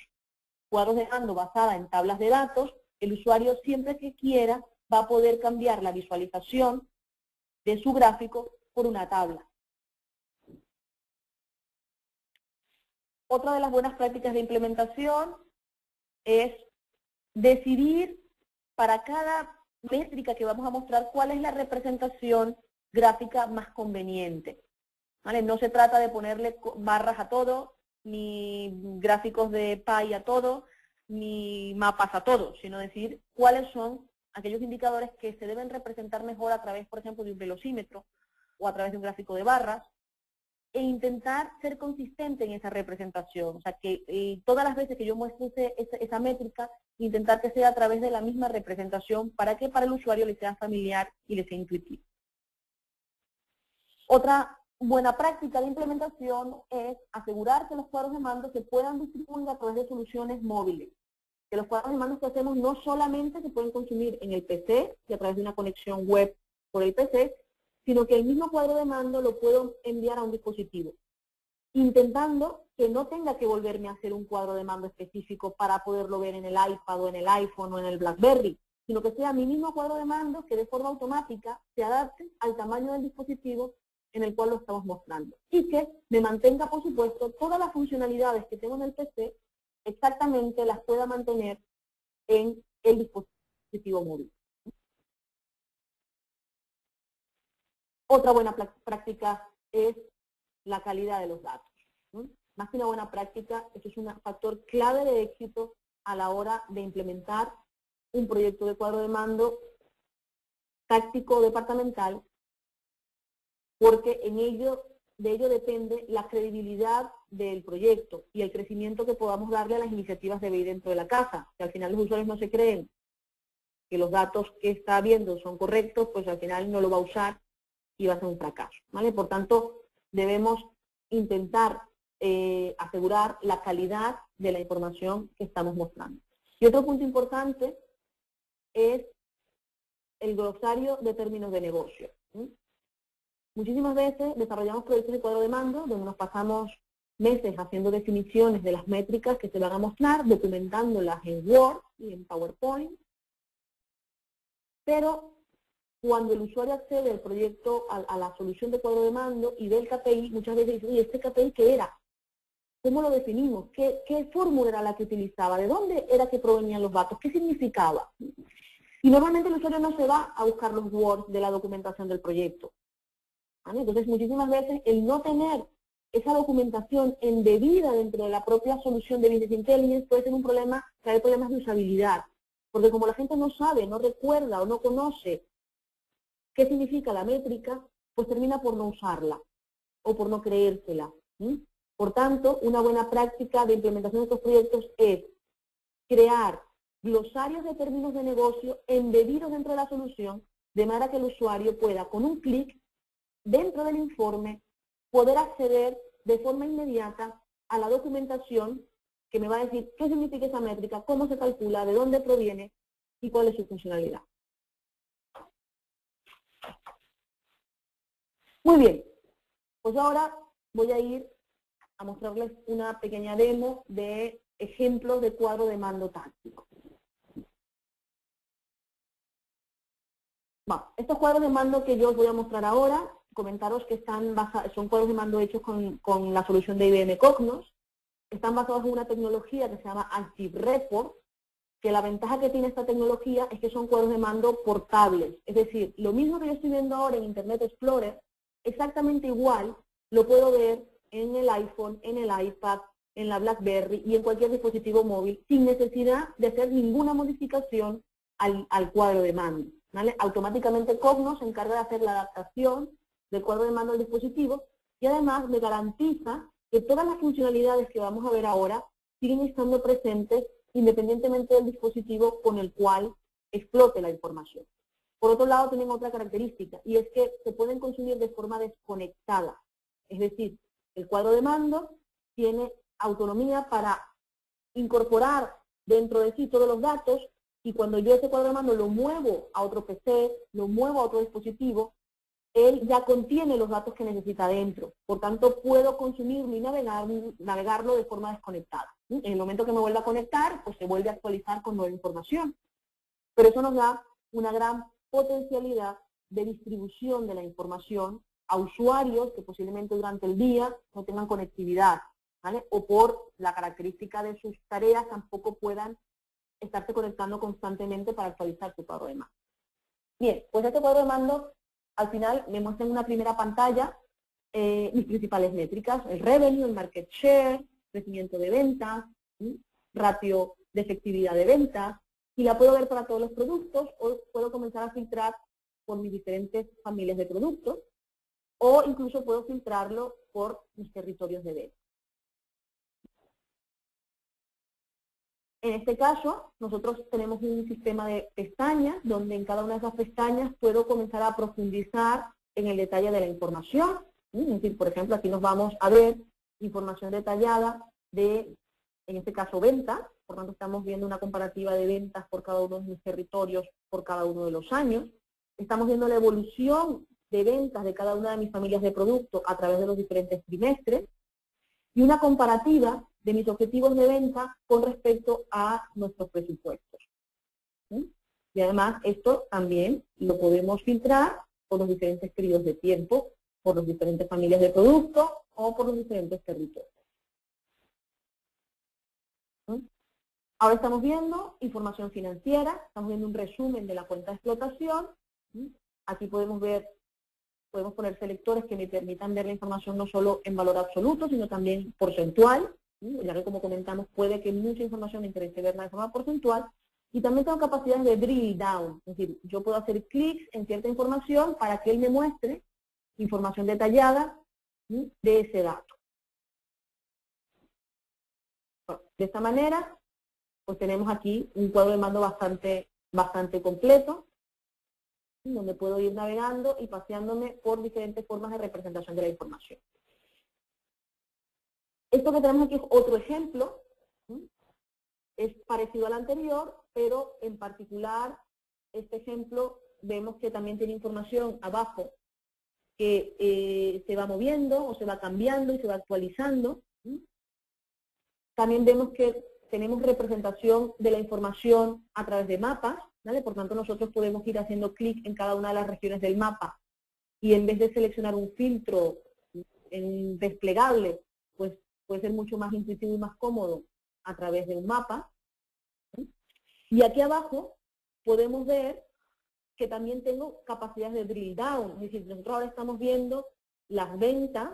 Speaker 2: cuadros de mando basada en tablas de datos, el usuario siempre que quiera va a poder cambiar la visualización de su gráfico por una tabla. Otra de las buenas prácticas de implementación es decidir para cada métrica que vamos a mostrar cuál es la representación gráfica más conveniente. ¿vale? No se trata de ponerle barras a todo, ni gráficos de pie a todo, ni mapas a todo, sino decir cuáles son aquellos indicadores que se deben representar mejor a través, por ejemplo, de un velocímetro o a través de un gráfico de barras, e intentar ser consistente en esa representación. O sea, que todas las veces que yo muestre esa métrica, intentar que sea a través de la misma representación para que para el usuario le sea familiar y le sea intuitivo. Otra buena práctica de implementación es asegurar que los cuadros de mando se puedan distribuir a través de soluciones móviles. Que los cuadros de mando que hacemos no solamente se pueden consumir en el PC y a través de una conexión web por el PC, sino que el mismo cuadro de mando lo puedo enviar a un dispositivo, intentando que no tenga que volverme a hacer un cuadro de mando específico para poderlo ver en el iPad o en el iPhone o en el BlackBerry, sino que sea mi mismo cuadro de mando que de forma automática se adapte al tamaño del dispositivo en el cual lo estamos mostrando. Y que me mantenga, por supuesto, todas las funcionalidades que tengo en el PC, exactamente las pueda mantener en el dispositivo móvil. Otra buena práctica es la calidad de los datos. Más que una buena práctica, eso es un factor clave de éxito a la hora de implementar un proyecto de cuadro de mando táctico departamental, porque de ello depende la credibilidad del proyecto y el crecimiento que podamos darle a las iniciativas de BI dentro de la casa. Si al final los usuarios no se creen que los datos que está viendo son correctos, pues al final no lo va a usar y va a ser un fracaso, ¿vale? Por tanto, debemos intentar asegurar la calidad de la información que estamos mostrando. Y otro punto importante es el glosario de términos de negocio. Muchísimas veces desarrollamos proyectos de cuadro de mando donde nos pasamos meses haciendo definiciones de las métricas que se van a mostrar, documentándolas en Word y en PowerPoint, pero cuando el usuario accede al proyecto, a la solución de cuadro de mando y ve el KPI, muchas veces dice, oye, ¿este KPI qué era? ¿Cómo lo definimos? ¿Qué fórmula era la que utilizaba? ¿De dónde era que provenían los datos? ¿Qué significaba? Y normalmente el usuario no se va a buscar los Word de la documentación del proyecto, ¿vale? Entonces, muchísimas veces el no tener esa documentación embebida dentro de la propia solución de Business Intelligence puede ser un problema, trae problemas de usabilidad. Porque como la gente no sabe, no recuerda o no conoce qué significa la métrica, pues termina por no usarla o por no creérsela. Por tanto, una buena práctica de implementación de estos proyectos es crear glosarios de términos de negocio embebidos dentro de la solución, de manera que el usuario pueda, con un clic, dentro del informe, poder acceder de forma inmediata a la documentación que me va a decir qué significa esa métrica, cómo se calcula, de dónde proviene y cuál es su funcionalidad. Muy bien, pues ahora voy a ir a mostrarles una pequeña demo de ejemplos de cuadro de mando táctico. Bueno, estos cuadros de mando que yo os voy a mostrar ahora, comentaros que son cuadros de mando hechos con la solución de IBM Cognos, están basados en una tecnología que se llama Active Report, que la ventaja que tiene esta tecnología es que son cuadros de mando portables, es decir, lo mismo que yo estoy viendo ahora en Internet Explorer, exactamente igual lo puedo ver en el iPhone, en el iPad, en la BlackBerry y en cualquier dispositivo móvil sin necesidad de hacer ninguna modificación al cuadro de mando, ¿vale? Automáticamente Cognos se encarga de hacer la adaptación del cuadro de mando al dispositivo y además me garantiza que todas las funcionalidades que vamos a ver ahora siguen estando presentes independientemente del dispositivo con el cual explote la información. Por otro lado, tienen otra característica, y es que se pueden consumir de forma desconectada. Es decir, el cuadro de mando tiene autonomía para incorporar dentro de sí todos los datos, y cuando yo ese cuadro de mando lo muevo a otro PC, lo muevo a otro dispositivo, él ya contiene los datos que necesita dentro. Por tanto, puedo consumirlo y navegarlo de forma desconectada. En el momento que me vuelva a conectar, pues se vuelve a actualizar con nueva información. Pero eso nos da una gran potencialidad de distribución de la información a usuarios que posiblemente durante el día no tengan conectividad, ¿vale? O por la característica de sus tareas tampoco puedan estarse conectando constantemente para actualizar su cuadro de mando. Bien, pues este cuadro de mando al final me muestra en una primera pantalla mis principales métricas, el revenue, el market share, crecimiento de ventas, ratio de efectividad de ventas, y la puedo ver para todos los productos, o puedo comenzar a filtrar por mis diferentes familias de productos, o incluso puedo filtrarlo por mis territorios de venta. En este caso, nosotros tenemos un sistema de pestañas, donde en cada una de esas pestañas puedo comenzar a profundizar en el detalle de la información. Es decir, por ejemplo, aquí nos vamos a ver información detallada de, en este caso, ventas. Por tanto, estamos viendo una comparativa de ventas por cada uno de mis territorios por cada uno de los años. Estamos viendo la evolución de ventas de cada una de mis familias de productos a través de los diferentes trimestres. Y una comparativa de mis objetivos de venta con respecto a nuestros presupuestos. Y además, esto también lo podemos filtrar por los diferentes periodos de tiempo, por las diferentes familias de productos o por los diferentes territorios. Ahora estamos viendo información financiera, estamos viendo un resumen de la cuenta de explotación. Aquí podemos ver, podemos poner selectores que me permitan ver la información no solo en valor absoluto, sino también porcentual, ya que como comentamos puede que mucha información me interese verla de forma porcentual. Y también tengo capacidades de drill down, es decir, yo puedo hacer clics en cierta información para que él me muestre información detallada de ese dato. Bueno, de esta manera, pues tenemos aquí un cuadro de mando bastante completo, donde puedo ir navegando y paseándome por diferentes formas de representación de la información. Esto que tenemos aquí es otro ejemplo, es parecido al anterior, pero en particular este ejemplo vemos que también tiene información abajo que se va moviendo o se va cambiando y se va actualizando. También vemos que tenemos representación de la información a través de mapas, ¿vale? Por tanto, nosotros podemos ir haciendo clic en cada una de las regiones del mapa y en vez de seleccionar un filtro en desplegable, pues puede ser mucho más intuitivo y más cómodo a través de un mapa. Y aquí abajo podemos ver que también tengo capacidades de drill down, es decir, nosotros ahora estamos viendo las ventas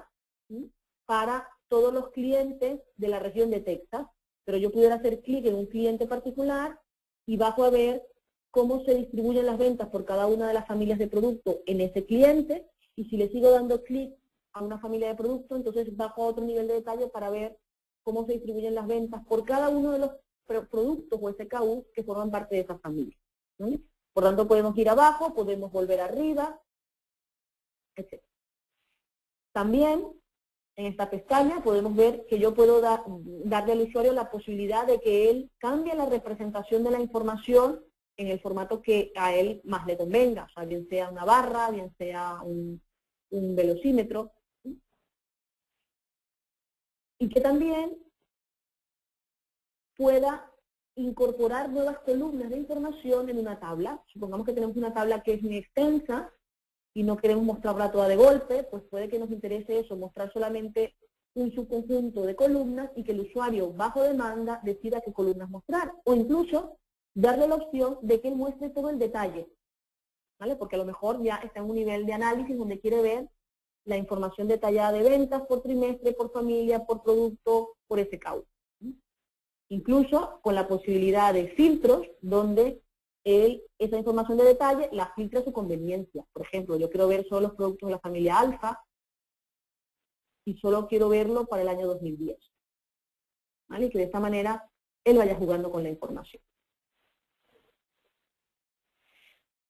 Speaker 2: para todos los clientes de la región de Texas, pero yo pudiera hacer clic en un cliente particular y bajo a ver cómo se distribuyen las ventas por cada una de las familias de producto en ese cliente, y si le sigo dando clic a una familia de producto, entonces bajo a otro nivel de detalle para ver cómo se distribuyen las ventas por cada uno de los productos o SKU que forman parte de esa familia. Por tanto, podemos ir abajo, podemos volver arriba, etc. También, en esta pestaña, podemos ver que yo puedo darle al usuario la posibilidad de que él cambie la representación de la información en el formato que a él más le convenga, o sea, bien sea una barra, bien sea un velocímetro. Y que también pueda incorporar nuevas columnas de información en una tabla. Supongamos que tenemos una tabla que es muy extensa y no queremos mostrarla toda de golpe, pues puede que nos interese eso, mostrar solamente un subconjunto de columnas y que el usuario bajo demanda decida qué columnas mostrar. O incluso darle la opción de que él muestre todo el detalle, ¿vale? Porque a lo mejor ya está en un nivel de análisis donde quiere ver la información detallada de ventas por trimestre, por familia, por producto, por SKU. Incluso con la posibilidad de filtros donde él, esa información de detalle, la filtra a su conveniencia. Por ejemplo, yo quiero ver solo los productos de la familia alfa y solo quiero verlo para el año 2010. ¿Vale? Y que de esta manera él vaya jugando con la información.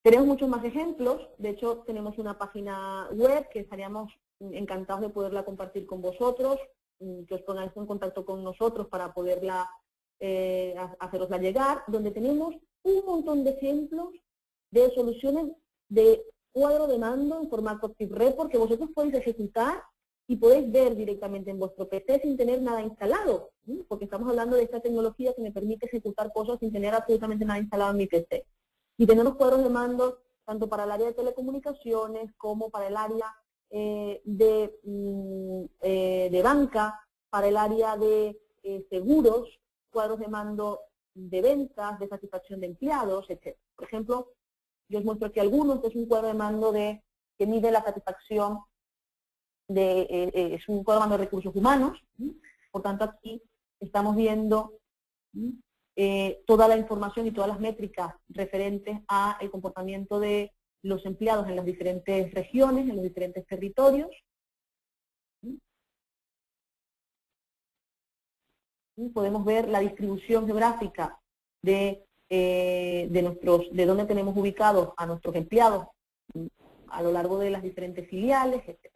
Speaker 2: Tenemos muchos más ejemplos. De hecho, tenemos una página web que estaríamos encantados de poderla compartir con vosotros, que os pongáis en contacto con nosotros para poderla hacerosla llegar, donde tenemos un montón de ejemplos de soluciones de cuadro de mando en formato Active Report que vosotros podéis ejecutar y podéis ver directamente en vuestro PC sin tener nada instalado, porque estamos hablando de esta tecnología que me permite ejecutar cosas sin tener absolutamente nada instalado en mi PC. Y tenemos cuadros de mando tanto para el área de telecomunicaciones como para el área de banca, para el área de seguros, cuadros de mando de ventas, de satisfacción de empleados, etc. Por ejemplo, yo os muestro aquí algunos, que es un cuadro de mando que mide la satisfacción es un cuadro de mando de recursos humanos. Por tanto, aquí estamos viendo toda la información y todas las métricas referentes al comportamiento de los empleados en las diferentes regiones, en los diferentes territorios. Podemos ver la distribución geográfica de dónde tenemos ubicados a nuestros empleados a lo largo de las diferentes filiales, etc.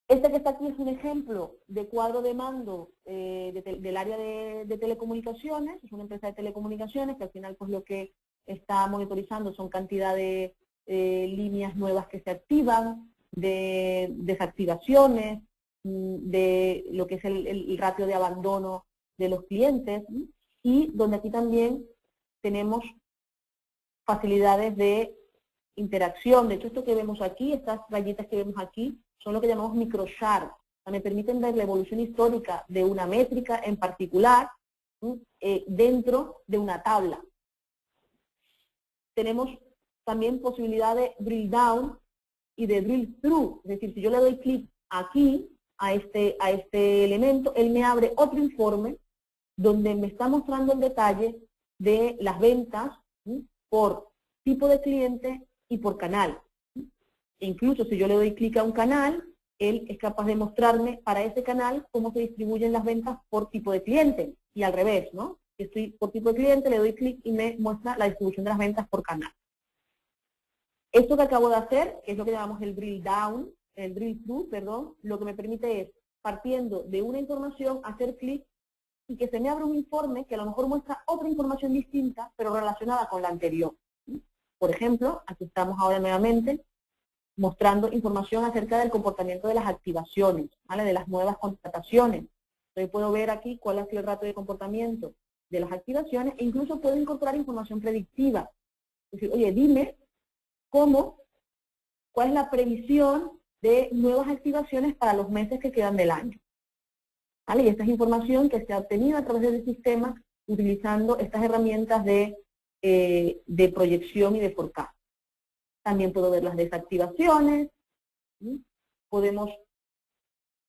Speaker 2: Este que está aquí es un ejemplo de cuadro de mando del área de telecomunicaciones. Es una empresa de telecomunicaciones que al final pues lo que está monitorizando son cantidad de líneas nuevas que se activan, de desactivaciones, de lo que es el ratio de abandono de los clientes, y donde aquí también tenemos facilidades de interacción. De hecho, esto que vemos aquí, estas rayitas que vemos aquí, son lo que llamamos microchart. Me permiten ver la evolución histórica de una métrica en particular dentro de una tabla. Tenemos también posibilidad de drill down y de drill through. Es decir, si yo le doy clic aquí a este elemento, él me abre otro informe donde me está mostrando el detalle de las ventas por tipo de cliente y por canal. E incluso si yo le doy clic a un canal, él es capaz de mostrarme para ese canal cómo se distribuyen las ventas por tipo de cliente. Y al revés, ¿no? Si estoy por tipo de cliente, le doy clic y me muestra la distribución de las ventas por canal. Esto que acabo de hacer, que es lo que llamamos el drill down, el drill through, perdón, lo que me permite es, partiendo de una información, hacer clic y que se me abra un informe que a lo mejor muestra otra información distinta, pero relacionada con la anterior. Por ejemplo, aquí estamos ahora nuevamente mostrando información acerca del comportamiento de las activaciones, ¿vale? De las nuevas contrataciones. Entonces puedo ver aquí cuál ha sido el ratio de comportamiento de las activaciones e incluso puedo incorporar información predictiva. Es decir, oye, dime cuál es la previsión de nuevas activaciones para los meses que quedan del año. ¿Vale? Y esta es información que se ha obtenido a través del sistema utilizando estas herramientas de proyección y de forecast. También puedo ver las desactivaciones. Podemos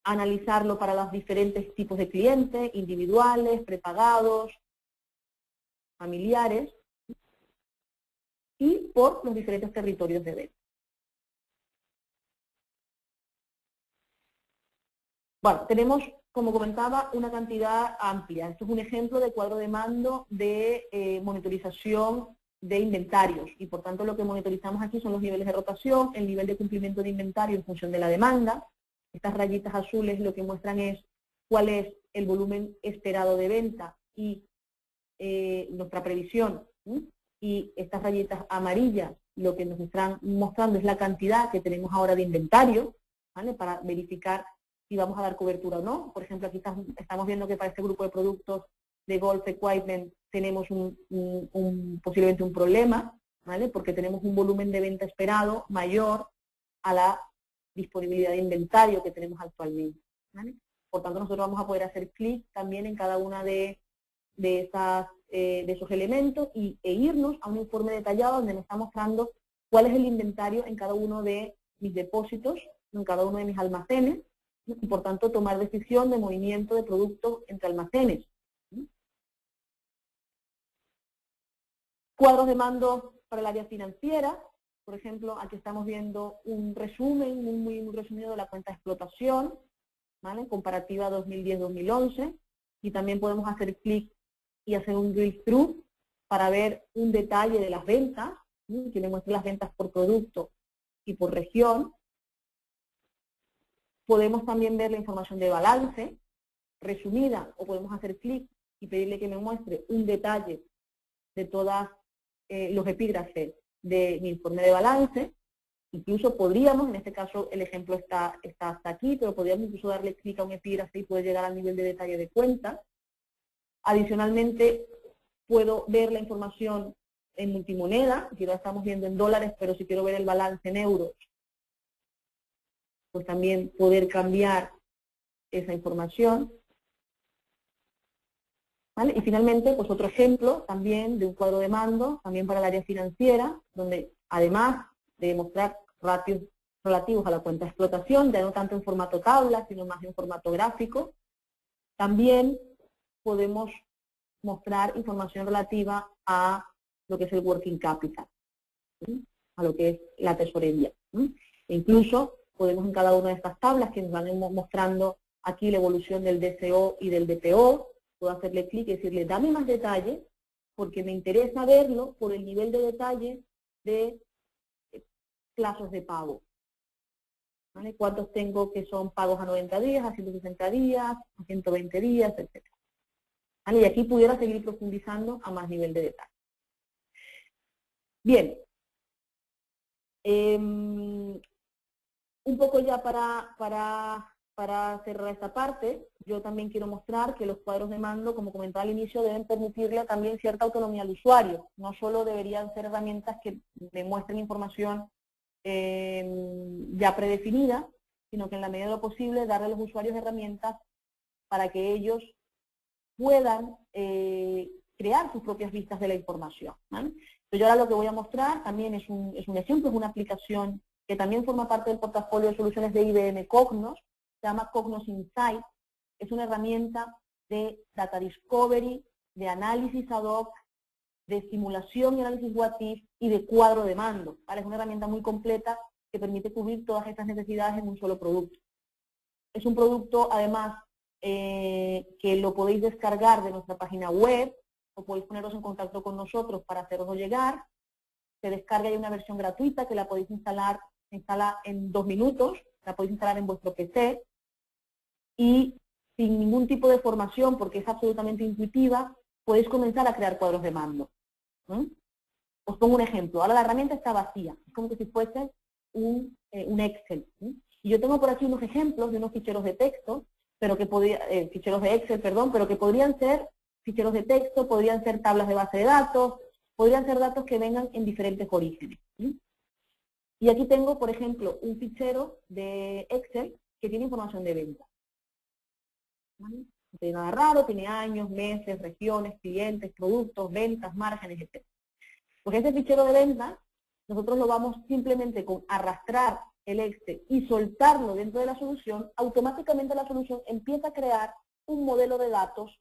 Speaker 2: analizarlo para los diferentes tipos de clientes, individuales, prepagados, familiares, y por los diferentes territorios de venta. Bueno, tenemos, como comentaba, una cantidad amplia. Esto es un ejemplo de cuadro de mando de monitorización de inventarios, y por tanto lo que monitorizamos aquí son los niveles de rotación, el nivel de cumplimiento de inventario en función de la demanda. Estas rayitas azules lo que muestran es cuál es el volumen esperado de venta y nuestra previsión, y estas rayitas amarillas lo que nos están mostrando es la cantidad que tenemos ahora de inventario, ¿vale? Para verificar si vamos a dar cobertura o no. Por ejemplo, aquí estamos viendo que para este grupo de productos de Golf Equipment tenemos posiblemente un problema, ¿vale? Porque tenemos un volumen de venta esperado mayor a la disponibilidad de inventario que tenemos actualmente, ¿vale? Por tanto, nosotros vamos a poder hacer clic también en cada una de esos elementos e irnos a un informe detallado donde me está mostrando cuál es el inventario en cada uno de mis depósitos, en cada uno de mis almacenes, y por tanto tomar decisión de movimiento de productos entre almacenes. Cuadros de mando para el área financiera. Por ejemplo, aquí estamos viendo un resumen, muy resumido de la cuenta de explotación, ¿vale? Comparativa 2010-2011, y también podemos hacer clic y hacer un drill through para ver un detalle de las ventas, que le muestre las ventas por producto y por región. Podemos también ver la información de balance resumida, o podemos hacer clic y pedirle que me muestre un detalle de todos los epígrafes de mi informe de balance. Incluso podríamos, en este caso el ejemplo está hasta aquí, pero podríamos incluso darle clic a un epígrafe y poder llegar al nivel de detalle de cuentas. Adicionalmente, puedo ver la información en multimoneda, aquí la estamos viendo en dólares, pero si quiero ver el balance en euros, pues también poder cambiar esa información. ¿Vale? Y finalmente, pues otro ejemplo también de un cuadro de mando, también para el área financiera, donde además de mostrar ratios relativos a la cuenta de explotación, ya no tanto en formato tabla, sino más en formato gráfico. También podemos mostrar información relativa a lo que es el working capital, ¿sí? A lo que es la tesorería, ¿sí? E incluso podemos en cada una de estas tablas que nos van mostrando aquí la evolución del DCO y del DPO, puedo hacerle clic y decirle dame más detalle, porque me interesa verlo por el nivel de detalle de plazos de pago. ¿Vale? ¿Cuántos tengo que son pagos a 90 días, a 160 días, a 120 días, etcétera? ¿Vale? Y aquí pudiera seguir profundizando a más nivel de detalle. Bien. Un poco ya para cerrar esta parte, yo también quiero mostrar que los cuadros de mando, como comentaba al inicio, deben permitirle también cierta autonomía al usuario. No solo deberían ser herramientas que le muestren información ya predefinida, sino que en la medida de lo posible darle a los usuarios herramientas para que ellos puedan crear sus propias vistas de la información, ¿vale? Entonces, yo ahora lo que voy a mostrar también es un ejemplo, es una aplicación que también forma parte del portafolio de soluciones de IBM Cognos, se llama Cognos Insight, es una herramienta de data discovery, de análisis ad hoc, de simulación y análisis what if y de cuadro de mando, ¿vale? Es una herramienta muy completa que permite cubrir todas estas necesidades en un solo producto. Es un producto, además, que lo podéis descargar de nuestra página web, o podéis poneros en contacto con nosotros para haceroslo llegar. Se descarga, hay una versión gratuita que la podéis instalar, se instala en 2 minutos, la podéis instalar en vuestro PC, y sin ningún tipo de formación, porque es absolutamente intuitiva, podéis comenzar a crear cuadros de mando. Os pongo un ejemplo. Ahora la herramienta está vacía, es como que si fuese un Excel. Y yo tengo por aquí unos ejemplos de unos ficheros de texto, pero que ficheros de Excel, perdón, pero que podrían ser ficheros de texto, podrían ser tablas de base de datos, podrían ser datos que vengan en diferentes orígenes. Y aquí tengo, por ejemplo, un fichero de Excel que tiene información de venta. ¿Vale? No tiene nada raro, tiene años, meses, regiones, clientes, productos, ventas, márgenes, etc. Porque ese fichero de ventas, nosotros lo vamos simplemente con arrastrar el Excel y soltarlo dentro de la solución, automáticamente la solución empieza a crear un modelo de datos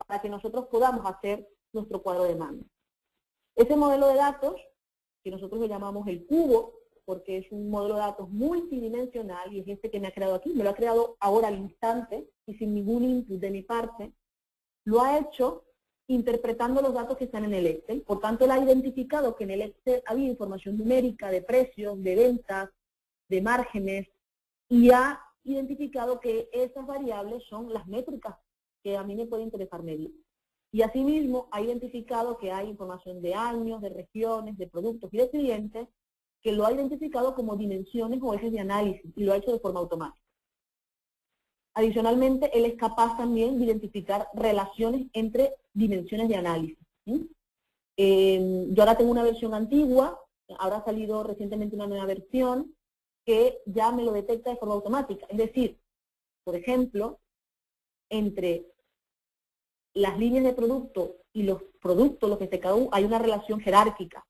Speaker 2: para que nosotros podamos hacer nuestro cuadro de mando. Ese modelo de datos, que nosotros le llamamos el cubo, porque es un modelo de datos multidimensional, y es este que me ha creado aquí, me lo ha creado ahora al instante y sin ningún input de mi parte, lo ha hecho interpretando los datos que están en el Excel. Por tanto, él ha identificado que en el Excel había información numérica de precios, de ventas, de márgenes, y ha identificado que esas variables son las métricas que a mí me puede interesar medir. Y asimismo ha identificado que hay información de años, de regiones, de productos y de clientes, que lo ha identificado como dimensiones o ejes de análisis, y lo ha hecho de forma automática. Adicionalmente, él es capaz también de identificar relaciones entre dimensiones de análisis. Yo ahora tengo una versión antigua, ahora ha salido recientemente una nueva versión que ya me lo detecta de forma automática. Es decir, por ejemplo, entre las líneas de producto y los productos, los que se cada uno, hay una relación jerárquica.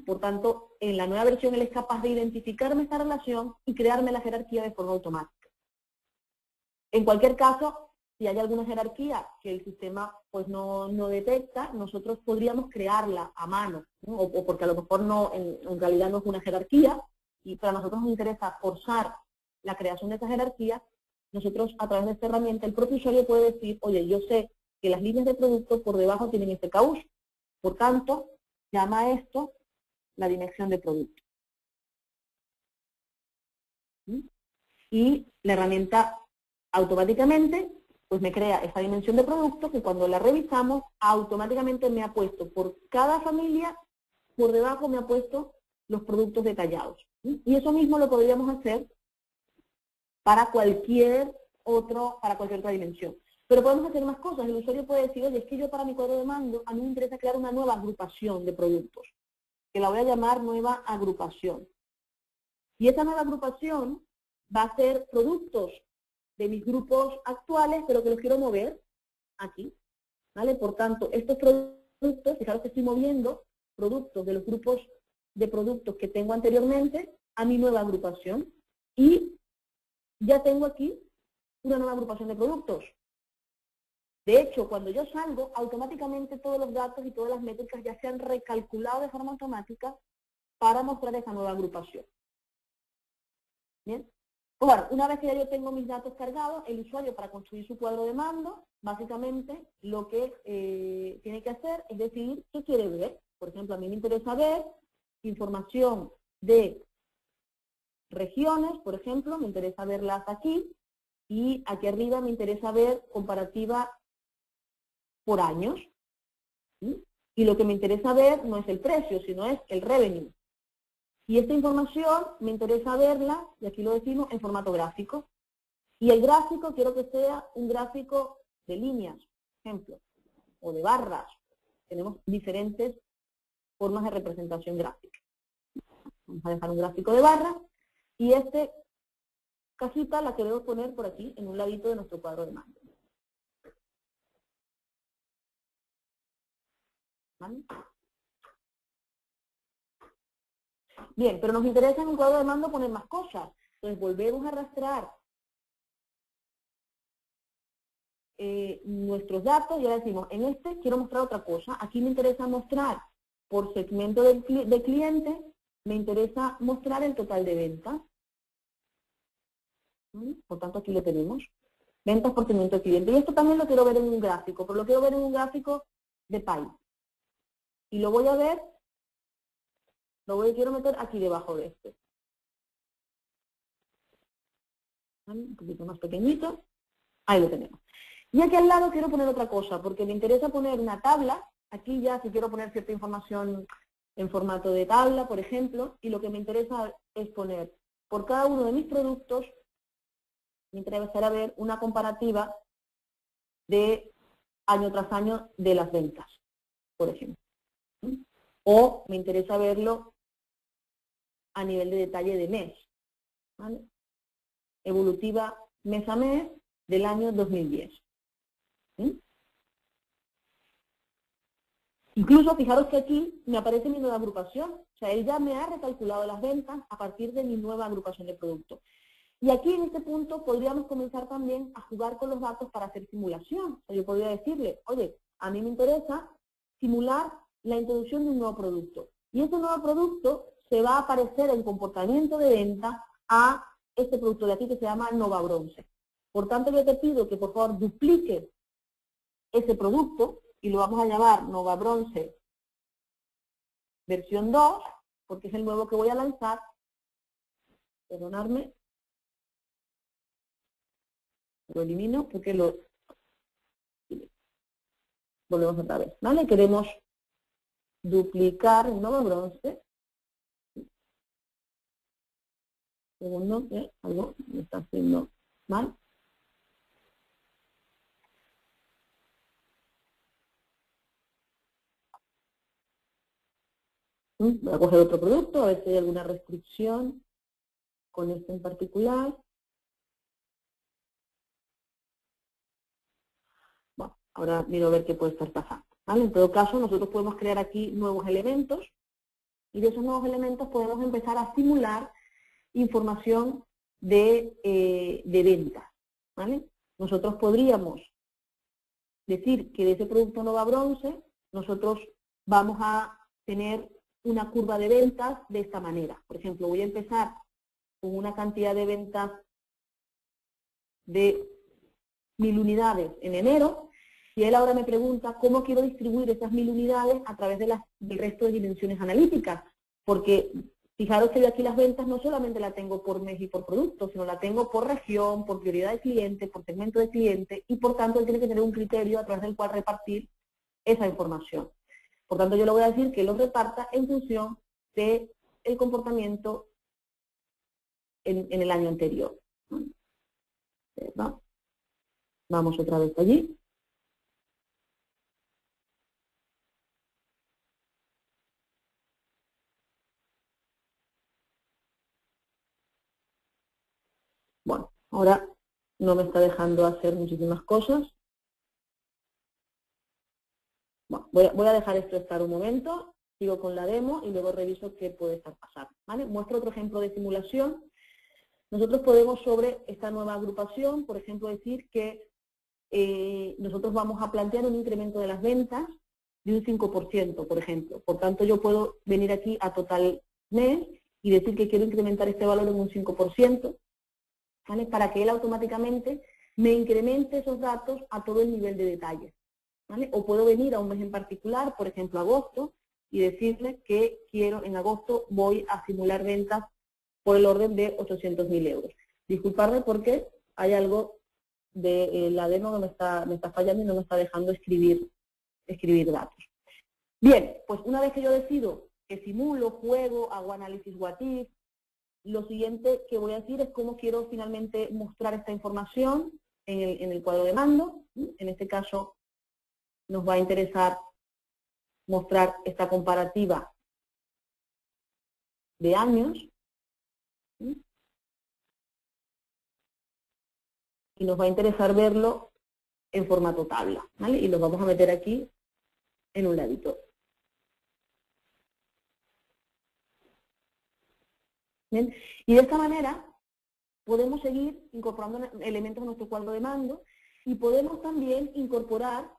Speaker 2: Por tanto, en la nueva versión él es capaz de identificarme esta relación y crearme la jerarquía de forma automática. En cualquier caso, si hay alguna jerarquía que el sistema pues no detecta, nosotros podríamos crearla a mano, ¿no? O porque a lo mejor no, en realidad no es una jerarquía, y para nosotros nos interesa forzar la creación de esa jerarquía. Nosotros, a través de esta herramienta, el propio usuario puede decir, oye, yo sé que las líneas de producto por debajo tienen este CAUS, por tanto, llama a esto la dimensión de producto. Y la herramienta automáticamente pues me crea esa dimensión de producto que cuando la revisamos automáticamente me ha puesto por cada familia, por debajo me ha puesto los productos detallados. Y eso mismo lo podríamos hacer para cualquier otra dimensión. Pero podemos hacer más cosas. El usuario puede decir, oye, es que yo para mi cuadro de mando, a mí me interesa crear una nueva agrupación de productos, que la voy a llamar nueva agrupación. Y esa nueva agrupación va a ser productos de mis grupos actuales, pero que los quiero mover aquí, ¿vale? Por tanto, estos productos, fijaros que estoy moviendo productos de los grupos de productos que tengo anteriormente, a mi nueva agrupación y ya tengo aquí una nueva agrupación de productos. De hecho, cuando yo salgo, automáticamente todos los datos y todas las métricas ya se han recalculado de forma automática para mostrar esa nueva agrupación. ¿Bien? Pues bueno, una vez que ya yo tengo mis datos cargados, el usuario para construir su cuadro de mando, básicamente lo que tiene que hacer es decidir qué quiere ver. Por ejemplo, a mí me interesa ver información de regiones, por ejemplo, me interesa verlas aquí, y aquí arriba me interesa ver comparativa por años. ¿Sí? Y lo que me interesa ver no es el precio, sino es el revenue. Y esta información me interesa verla, y aquí lo decimos, en formato gráfico. Y el gráfico quiero que sea un gráfico de líneas, por ejemplo, o de barras. Tenemos diferentes formas de representación gráfica. Vamos a dejar un gráfico de barras, y esta cajita la queremos poner por aquí, en un ladito de nuestro cuadro de mando. ¿Vale? Bien, pero nos interesa en un cuadro de mando poner más cosas. Entonces volvemos a arrastrar nuestros datos y ahora decimos, en este quiero mostrar otra cosa. Aquí me interesa mostrar por segmento de cliente, me interesa mostrar el total de ventas. Por tanto, aquí lo tenemos. Ventas por segmento de cliente. Y esto también lo quiero ver en un gráfico, pero lo quiero ver en un gráfico de país. Y lo voy a ver, quiero meter aquí debajo de este. ¿Vale? Un poquito más pequeñito. Ahí lo tenemos. Y aquí al lado quiero poner otra cosa, porque me interesa poner una tabla. Aquí ya si quiero poner cierta información en formato de tabla, por ejemplo, y lo que me interesa es poner por cada uno de mis productos, me interesará ver una comparativa de año tras año de las ventas, por ejemplo. O me interesa verlo a nivel de detalle de mes, ¿vale? Evolutiva mes a mes del año 2010. ¿Sí? Incluso, fijaros que aquí me aparece mi nueva agrupación. O sea, él ya me ha recalculado las ventas a partir de mi nueva agrupación de productos. Y aquí en este punto podríamos comenzar también a jugar con los datos para hacer simulación. O sea, yo podría decirle, oye, a mí me interesa simular la introducción de un nuevo producto. Y ese nuevo producto se va a aparecer en comportamiento de venta a este producto de aquí que se llama Nova Bronce. Por tanto, yo te pido que por favor dupliques ese producto y lo vamos a llamar Nova Bronce versión 2, porque es el nuevo que voy a lanzar. Perdonadme. Lo elimino porque lo volvemos otra vez, ¿vale? Queremos duplicar el Nova Bronce. Segundo, algo me está haciendo mal. Voy a coger otro producto, a ver si hay alguna restricción con este en particular. Bueno, ahora miro a ver qué puede estar pasando, ¿vale? En todo caso, nosotros podemos crear aquí nuevos elementos y de esos nuevos elementos podemos empezar a simular información de venta, ¿vale? Nosotros podríamos decir que de ese producto Nova Bronce, nosotros vamos a tener una curva de ventas de esta manera. Por ejemplo, voy a empezar con una cantidad de ventas de 1000 unidades en enero, y él ahora me pregunta cómo quiero distribuir esas 1000 unidades a través del resto de dimensiones analíticas, porque fijaros que yo aquí las ventas no solamente la tengo por mes y por producto, sino la tengo por región, por prioridad de cliente, por segmento de cliente, y por tanto él tiene que tener un criterio a través del cual repartir esa información. Por tanto, yo le voy a decir que lo reparta en función del comportamiento en el año anterior. ¿No? Vamos otra vez allí. Bueno, ahora no me está dejando hacer muchísimas cosas. Bueno, voy a dejar esto estar un momento sigo con la demo y luego reviso qué puede estar pasando, ¿vale? Muestro otro ejemplo de simulación. Nosotros podemos sobre esta nueva agrupación, por ejemplo, decir que nosotros vamos a plantear un incremento de las ventas de un 5%, por ejemplo. Por tanto, yo puedo venir aquí a total mes y decir que quiero incrementar este valor en un 5%, ¿vale? Para que él automáticamente me incremente esos datos a todo el nivel de detalle, ¿vale? O puedo venir a un mes en particular, por ejemplo, agosto, y decirle que quiero, en agosto, voy a simular ventas por el orden de 800.000 euros. Disculparme porque hay algo de la demo que me está fallando y no me está dejando escribir datos. Bien, pues una vez que yo decido que simulo, juego, hago análisis what if, lo siguiente que voy a decir es cómo quiero finalmente mostrar esta información en el cuadro de mando. En este caso nos va a interesar mostrar esta comparativa de años. Y nos va a interesar verlo en formato tabla, ¿vale? Y lo vamos a meter aquí en un ladito. ¿Bien? Y de esta manera podemos seguir incorporando elementos a nuestro cuadro de mando y podemos también incorporar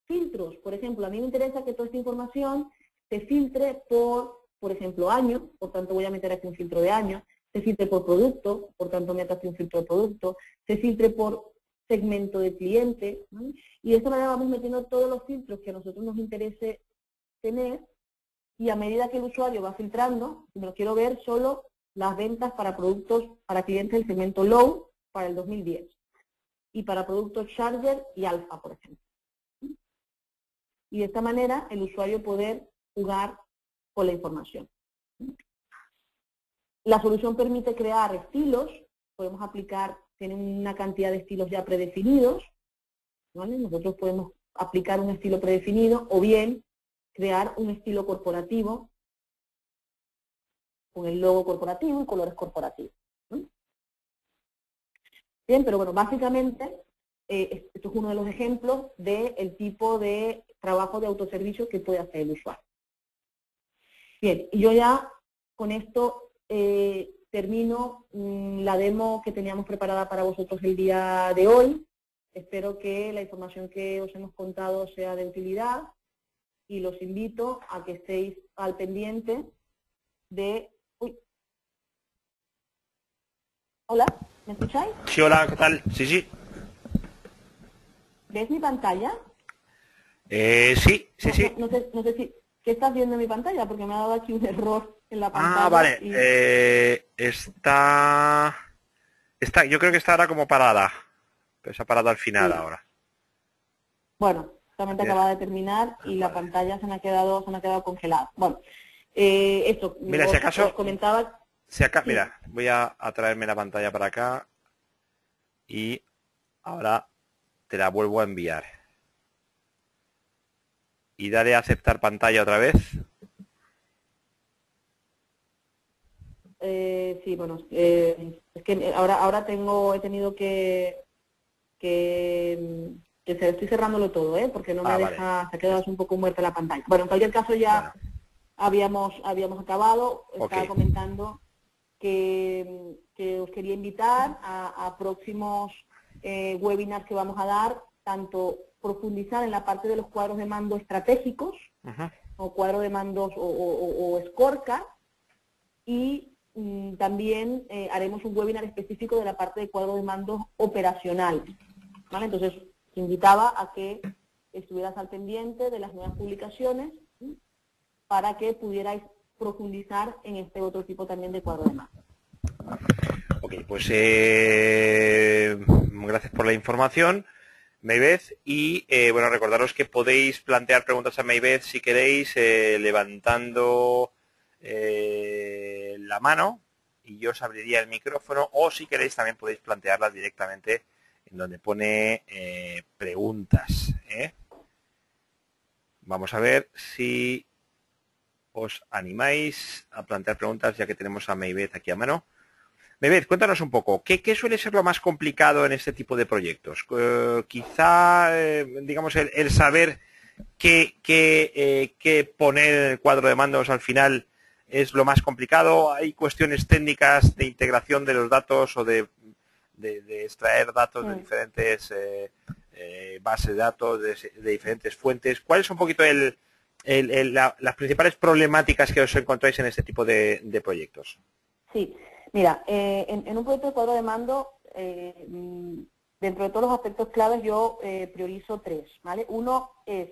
Speaker 2: filtros. Por ejemplo, a mí me interesa que toda esta información se filtre por ejemplo, año, por tanto voy a meter aquí un filtro de año, se filtre por producto, por tanto meto aquí un filtro de producto, se filtre por segmento de cliente, ¿no? Y de esta manera vamos metiendo todos los filtros que a nosotros nos interese tener y a medida que el usuario va filtrando, si me lo quiero ver solo las ventas para productos, para clientes del segmento low para el 2010 y para productos Charger y Alpha, por ejemplo. Y de esta manera el usuario poder jugar con la información. La solución permite crear estilos, podemos aplicar, tiene una cantidad de estilos ya predefinidos, ¿vale? Nosotros podemos aplicar un estilo predefinido o bien crear un estilo corporativo con el logo corporativo y colores corporativos, ¿no? Bien, pero bueno, básicamente esto es uno de los ejemplos del tipo de trabajo de autoservicio que puede hacer el usuario. Bien, y yo ya con esto termino la demo que teníamos preparada para vosotros el día de hoy. Espero que la información que os hemos contado sea de utilidad y los invito a que estéis al pendiente de... Uy. Hola, ¿me escucháis?
Speaker 1: Sí, hola, ¿qué tal? Sí, sí.
Speaker 2: ¿Ves mi pantalla?
Speaker 1: Sí, sí, sí.
Speaker 2: No sé si... ¿Qué estás viendo en mi pantalla? Porque me ha dado aquí un error en la pantalla.
Speaker 1: Ah, vale.
Speaker 2: Y...
Speaker 1: Está, yo creo que está ahora como parada. Pero se ha parado al final
Speaker 2: sí.
Speaker 1: ahora.
Speaker 2: Bueno, justamente acaba de terminar y la pantalla se me ha quedado congelada. Bueno, esto,
Speaker 1: mira, si acaso,
Speaker 2: os comentaba...
Speaker 1: sí. Mira, voy a traerme la pantalla para acá y ahora te la vuelvo a enviar. Y dale a aceptar pantalla otra vez.
Speaker 2: Sí, bueno, es que ahora he tenido que estoy cerrándolo todo, porque no me deja,
Speaker 1: vale.
Speaker 2: Se ha quedado un poco muerta la pantalla. Bueno, en cualquier caso ya habíamos acabado. Estaba comentando que os quería invitar a próximos webinars que vamos a dar, tanto profundizar en la parte de los cuadros de mando estratégicos, o cuadro de mandos o scorecard, y también haremos un webinar específico de la parte de cuadro de mandos operacional, ¿vale? Entonces, te invitaba a que estuvieras al pendiente de las nuevas publicaciones, ¿sí? Para que pudierais profundizar en este otro tipo también de cuadro de mando.
Speaker 1: Ok, pues gracias por la información, Maybeth, y bueno, recordaros que podéis plantear preguntas a Maybeth si queréis, levantando la mano y yo os abriría el micrófono, o si queréis también podéis plantearlas directamente en donde pone preguntas. Vamos a ver si os animáis a plantear preguntas ya que tenemos a Maybeth aquí a mano. Maybeth, cuéntanos un poco, ¿qué suele ser lo más complicado en este tipo de proyectos? Quizá, digamos, el saber que poner en el cuadro de mandos al final es lo más complicado. Hay cuestiones técnicas de integración de los datos o de extraer datos de diferentes bases de datos, de diferentes fuentes. ¿Cuáles son un poquito las principales problemáticas que os encontráis en este tipo de proyectos?
Speaker 2: Sí, mira, en un proyecto de cuadro de mando, dentro de todos los aspectos claves yo priorizo tres, ¿vale? Uno es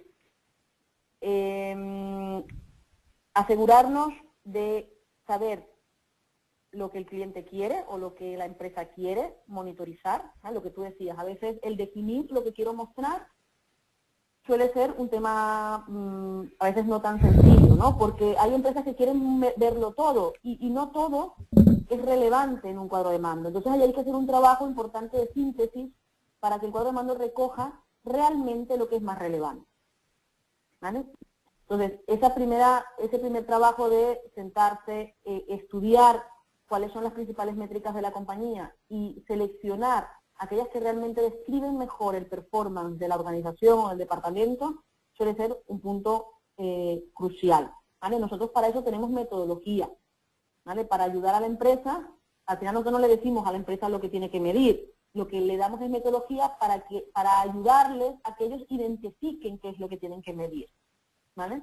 Speaker 2: asegurarnos de saber lo que el cliente quiere o lo que la empresa quiere monitorizar, ¿vale? Lo que tú decías, a veces el definir lo que quiero mostrar suele ser un tema a veces no tan sencillo, ¿no? Porque hay empresas que quieren verlo todo y no todo es relevante en un cuadro de mando. Entonces ahí hay que hacer un trabajo importante de síntesis para que el cuadro de mando recoja realmente lo que es más relevante, ¿vale? Entonces, ese primer trabajo de sentarse, estudiar cuáles son las principales métricas de la compañía y seleccionar aquellas que realmente describen mejor el performance de la organización o del departamento, suele ser un punto crucial, ¿vale? Nosotros para eso tenemos metodología, ¿vale? Para ayudar a la empresa, al final nosotros no le decimos a la empresa lo que tiene que medir, lo que le damos es metodología para ayudarles a que ellos identifiquen qué es lo que tienen que medir, ¿vale?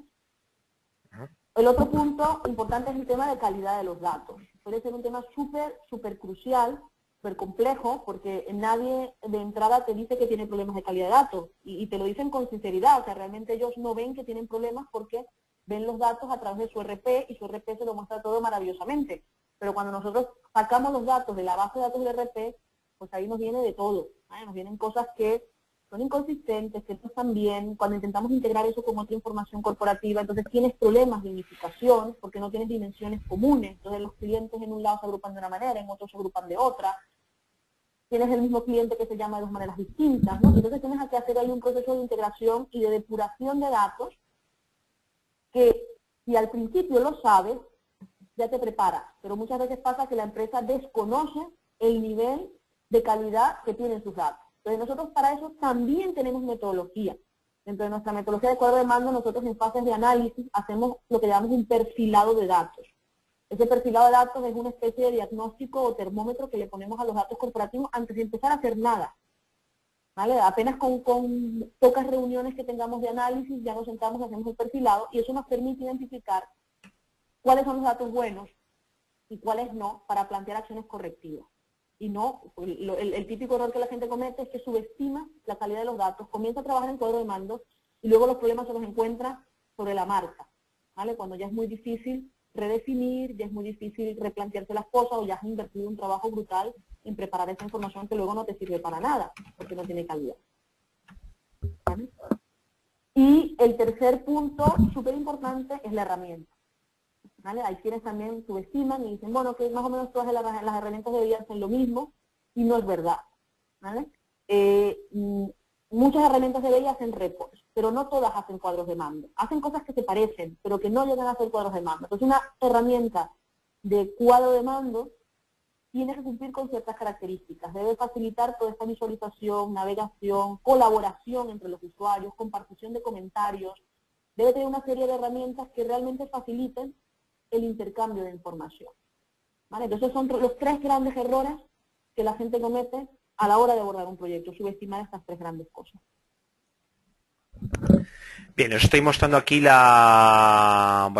Speaker 2: El otro punto importante es el tema de calidad de los datos. Puede ser un tema súper crucial, súper complejo, porque nadie de entrada te dice que tiene problemas de calidad de datos, y te lo dicen con sinceridad, o sea, realmente ellos no ven que tienen problemas porque ven los datos a través de su RP, y su RP se lo muestra todo maravillosamente. Pero cuando nosotros sacamos los datos de la base de datos del RP, pues ahí nos viene de todo, ¿vale? Nos vienen cosas que son inconsistentes, que no están bien. Cuando intentamos integrar eso con otra información corporativa, entonces tienes problemas de unificación, porque no tienes dimensiones comunes. Entonces los clientes en un lado se agrupan de una manera, en otro se agrupan de otra. Tienes el mismo cliente que se llama de dos maneras distintas, ¿no? Entonces tienes que hacer ahí un proceso de integración y de depuración de datos que, si al principio lo sabes, ya te preparas. Pero muchas veces pasa que la empresa desconoce el nivel de calidad que tienen sus datos. Entonces nosotros para eso también tenemos metodología. Dentro de nuestra metodología de cuadro de mando, nosotros en fases de análisis hacemos lo que llamamos un perfilado de datos. Ese perfilado de datos es una especie de diagnóstico o termómetro que le ponemos a los datos corporativos antes de empezar a hacer nada, ¿vale? Apenas con pocas reuniones que tengamos de análisis, ya nos sentamos y hacemos el perfilado, y eso nos permite identificar cuáles son los datos buenos y cuáles no, para plantear acciones correctivas. Y no, el típico error que la gente comete es que subestima la calidad de los datos, comienza a trabajar en cuadro de mando y luego los problemas se los encuentra sobre la marcha, ¿vale? Cuando ya es muy difícil redefinir, ya es muy difícil replantearse las cosas, o ya has invertido un trabajo brutal en preparar esa información que luego no te sirve para nada, porque no tiene calidad, ¿vale? Y el tercer punto, súper importante, es la herramienta, ¿vale? Hay quienes también subestiman y dicen, bueno, que más o menos todas las herramientas de BI hacen lo mismo, y no es verdad, ¿vale? Muchas herramientas de BI hacen reports, pero no todas hacen cuadros de mando. Hacen cosas que se parecen, pero que no llegan a hacer cuadros de mando. Entonces una herramienta de cuadro de mando tiene que cumplir con ciertas características. Debe facilitar toda esta visualización, navegación, colaboración entre los usuarios, compartición de comentarios. Debe tener una serie de herramientas que realmente faciliten el intercambio de información, ¿vale? Entonces son los tres grandes errores que la gente comete a la hora de abordar un proyecto, subestimar estas tres grandes cosas.
Speaker 1: Bien, os estoy mostrando aquí la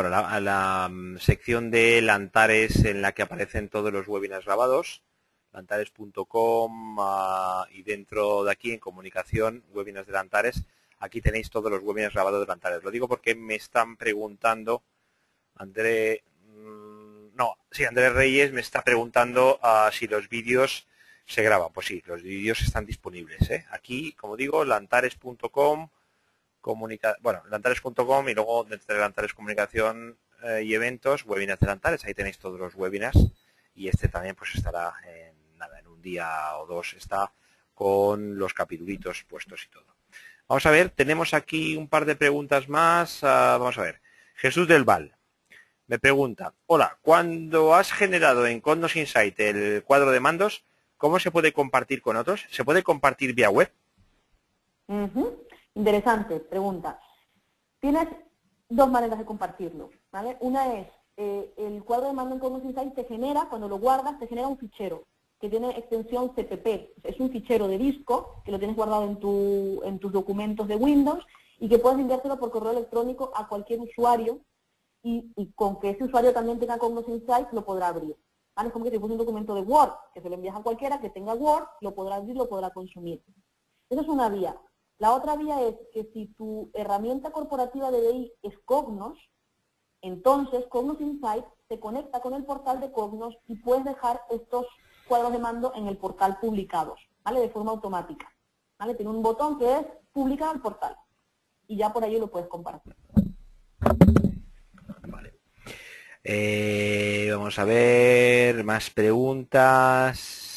Speaker 1: sección de Lantares, en la que aparecen todos los webinars grabados, lantares.com, y dentro de aquí en comunicación, webinars de Lantares, aquí tenéis todos los webinars grabados de Lantares. Lo digo porque me están preguntando, Andrés Reyes me está preguntando si los vídeos se graban. Pues sí, los vídeos están disponibles, ¿eh? Aquí, como digo, lantares.com, lantares.com, y luego dentro de Lantares Comunicación y Eventos, webinars de Lantares, ahí tenéis todos los webinars, y este también pues estará en un día o dos, está con los capitulitos puestos y todo. Vamos a ver, tenemos aquí un par de preguntas más. Vamos a ver. Jesús del Val me pregunta, hola, cuando has generado en Cognos Insight el cuadro de mandos, ¿cómo se puede compartir con otros? ¿Se puede compartir vía web?
Speaker 2: Interesante pregunta. Tienes dos maneras de compartirlo, ¿vale? Una es, el cuadro de mando en Cognos Insight te genera, cuando lo guardas, te genera un fichero que tiene extensión CPP. Es un fichero de disco que lo tienes guardado en tus documentos de Windows y que puedes enviárselo por correo electrónico a cualquier usuario y con que ese usuario también tenga Cognos Insight lo podrá abrir. ¿Vale? Es como que si fuese un documento de Word, que se lo envías a cualquiera que tenga Word, lo podrá abrir, lo podrá consumir. Esa es una vía. La otra vía es que si tu herramienta corporativa de BI es Cognos, entonces Cognos Insight se conecta con el portal de Cognos y puedes dejar estos cuadros de mando en el portal publicados, ¿vale? De forma automática, ¿vale? Tiene un botón que es publicar al portal y ya por ahí lo puedes compartir.
Speaker 1: Vale. Vamos a ver más preguntas.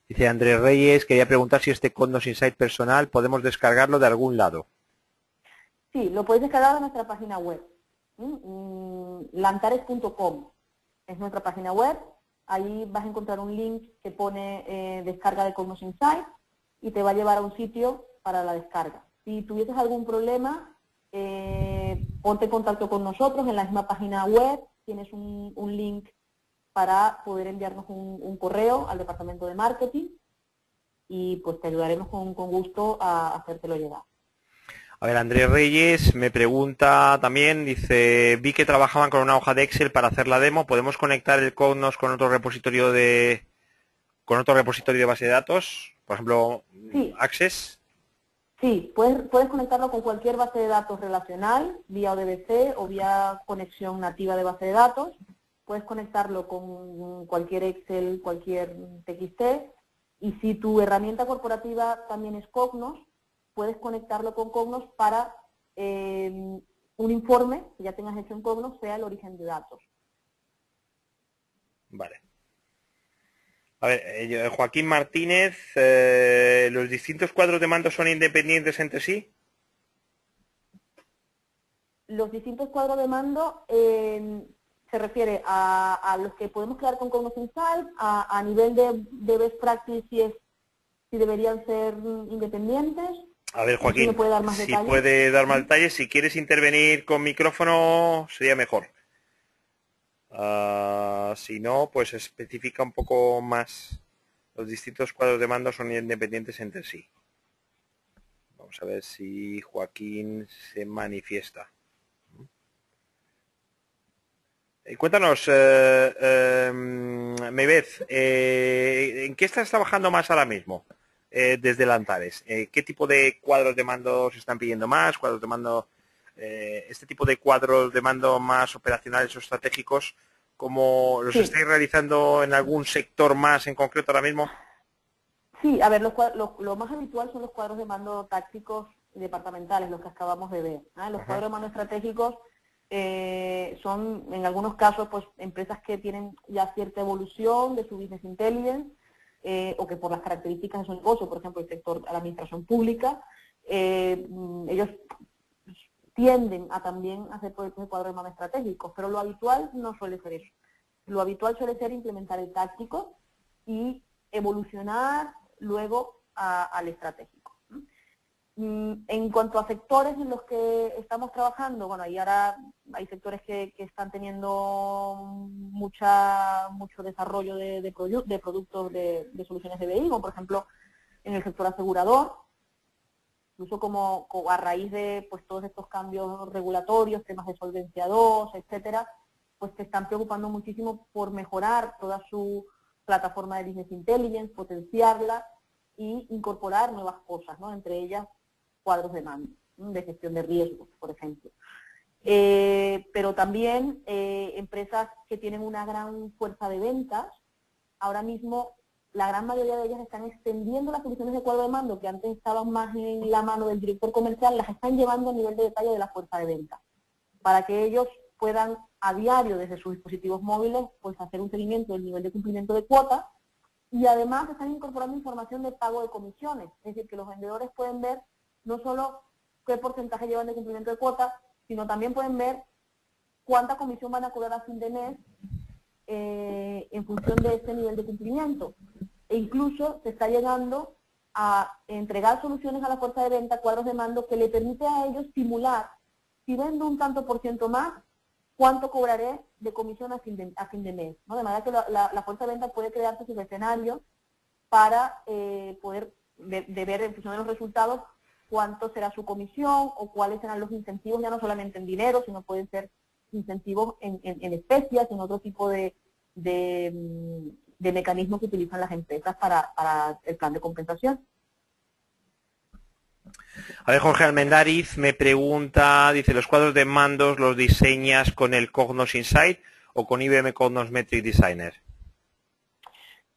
Speaker 1: Dice Andrés Reyes, quería preguntar si este Cognos Insight personal podemos descargarlo de algún lado.
Speaker 2: Sí, lo puedes descargar de nuestra página web, lantares.com. Es nuestra página web, ahí vas a encontrar un link que pone descarga de Cognos Insight y te va a llevar a un sitio para la descarga. Si tuvieses algún problema, ponte en contacto con nosotros en la misma página web, tienes un link para poder enviarnos un correo al departamento de marketing y pues te ayudaremos con gusto a hacértelo llegar.
Speaker 1: A ver, Andrés Reyes me pregunta también, dice, vi que trabajaban con una hoja de Excel para hacer la demo, ¿podemos conectar el Cognos con otro repositorio de base de datos? Por ejemplo,
Speaker 2: Sí.
Speaker 1: Access.
Speaker 2: Sí, puedes conectarlo con cualquier base de datos relacional, vía ODBC o vía conexión nativa de base de datos. Puedes conectarlo con cualquier Excel, cualquier TXT. Y si tu herramienta corporativa también es Cognos, puedes conectarlo con Cognos para un informe que ya tengas hecho en Cognos sea el origen de datos.
Speaker 1: Vale. A ver, Joaquín Martínez, ¿los distintos cuadros de mando son independientes entre sí?
Speaker 2: Los distintos cuadros de mando se refiere a los que podemos crear con Cognos Insight, a nivel de best practice si deberían ser independientes.
Speaker 1: A ver, Joaquín,
Speaker 2: ¿Me puede dar más
Speaker 1: si
Speaker 2: detalles?
Speaker 1: puede dar más detalles, si quieres intervenir con micrófono sería mejor. Si no, pues especifica un poco más. Los distintos cuadros de mando son independientes entre sí. Vamos a ver si Joaquín se manifiesta. Cuéntanos, Mebeth, ¿en qué estás trabajando más ahora mismo desde Lantares? ¿Qué tipo de cuadros de mando se están pidiendo más? ¿Cuadros de mando, este tipo de cuadros de mando más operacionales o estratégicos, cómo los estáis realizando en algún sector más en concreto ahora mismo?
Speaker 2: Sí, a ver, lo más habitual son los cuadros de mando tácticos departamentales, los que acabamos de ver. Los cuadros de mando estratégicos son, en algunos casos, pues empresas que tienen ya cierta evolución de su business intelligence o que por las características de su negocio, por ejemplo, el sector de la administración pública, ellos tienden a también hacer proyectos de cuadros de mando estratégicos, pero lo habitual no suele ser eso. Lo habitual suele ser implementar el táctico y evolucionar luego al estratégico. En cuanto a sectores en los que estamos trabajando, bueno, y ahora hay sectores que están teniendo mucho desarrollo de productos de soluciones de BI, como por ejemplo en el sector asegurador, incluso como a raíz de pues todos estos cambios regulatorios, temas de solvencia 2, etcétera, pues se están preocupando muchísimo por mejorar toda su plataforma de business intelligence, potenciarla y incorporar nuevas cosas, ¿no? Entre ellas cuadros de mando, de gestión de riesgos, por ejemplo. Pero también empresas que tienen una gran fuerza de ventas, ahora mismo la gran mayoría de ellas están extendiendo las soluciones de cuadro de mando que antes estaban más en la mano del director comercial, las están llevando a nivel de detalle de la fuerza de venta, para que ellos puedan a diario desde sus dispositivos móviles pues hacer un seguimiento del nivel de cumplimiento de cuotas y además están incorporando información de pago de comisiones, es decir, que los vendedores pueden ver no solo qué porcentaje llevan de cumplimiento de cuotas, sino también pueden ver cuánta comisión van a cobrar a fin de mes en función de ese nivel de cumplimiento. E incluso se está llegando a entregar soluciones a la fuerza de venta, cuadros de mando, que le permite a ellos simular, si vendo un tanto por ciento más, cuánto cobraré de comisión a fin de mes, ¿no? De manera que la fuerza de venta puede crearse sus escenarios para poder ver en función de los resultados cuánto será su comisión o cuáles serán los incentivos, ya no solamente en dinero, sino pueden ser incentivos en especias, en otro tipo de mecanismos que utilizan las empresas para el plan de compensación.
Speaker 1: A ver, Jorge Almendariz me pregunta, dice, ¿los cuadros de mandos los diseñas con el Cognos Insight o con IBM Cognos Metric Designer?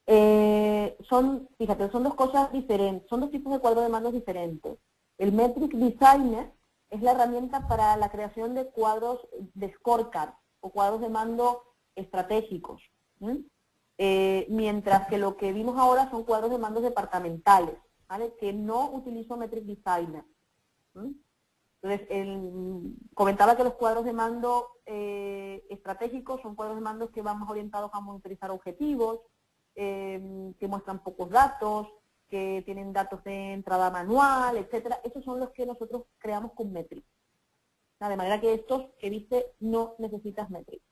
Speaker 2: Fíjate, son dos cosas diferentes, son dos tipos de cuadros de mandos diferentes. El Metric Designer es la herramienta para la creación de cuadros de scorecard o cuadros de mando estratégicos, mientras que lo que vimos ahora son cuadros de mandos departamentales, ¿vale? Que no utilizo Metric Designer. Entonces, comentaba que los cuadros de mando estratégicos son cuadros de mando que van más orientados a monitorizar objetivos, que muestran pocos datos, que tienen datos de entrada manual, etcétera. Esos son los que nosotros creamos con Metric. De manera que estos que viste no necesitas Metric.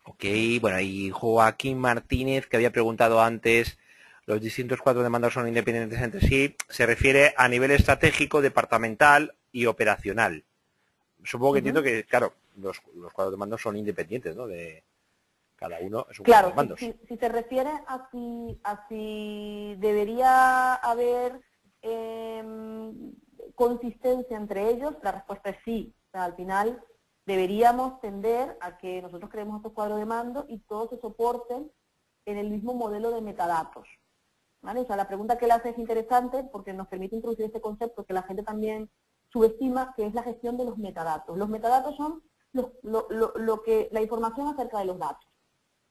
Speaker 1: Ok, bueno, y Joaquín Martínez, que había preguntado antes, los distintos cuadros de mando son independientes entre sí, se refiere a nivel estratégico, departamental y operacional. Supongo que entiendo que, claro, los cuadros de mando son independientes, ¿no? De cada uno es un cuadro de mandos.
Speaker 2: Si se refiere a si debería haber consistencia entre ellos, la respuesta es sí. O sea, al final deberíamos tender a que nosotros creemos estos cuadros de mando y todos se soporten en el mismo modelo de metadatos, ¿vale? O sea, la pregunta que él hace es interesante porque nos permite introducir este concepto que la gente también subestima, que es la gestión de los metadatos. Los metadatos son la información acerca de los datos.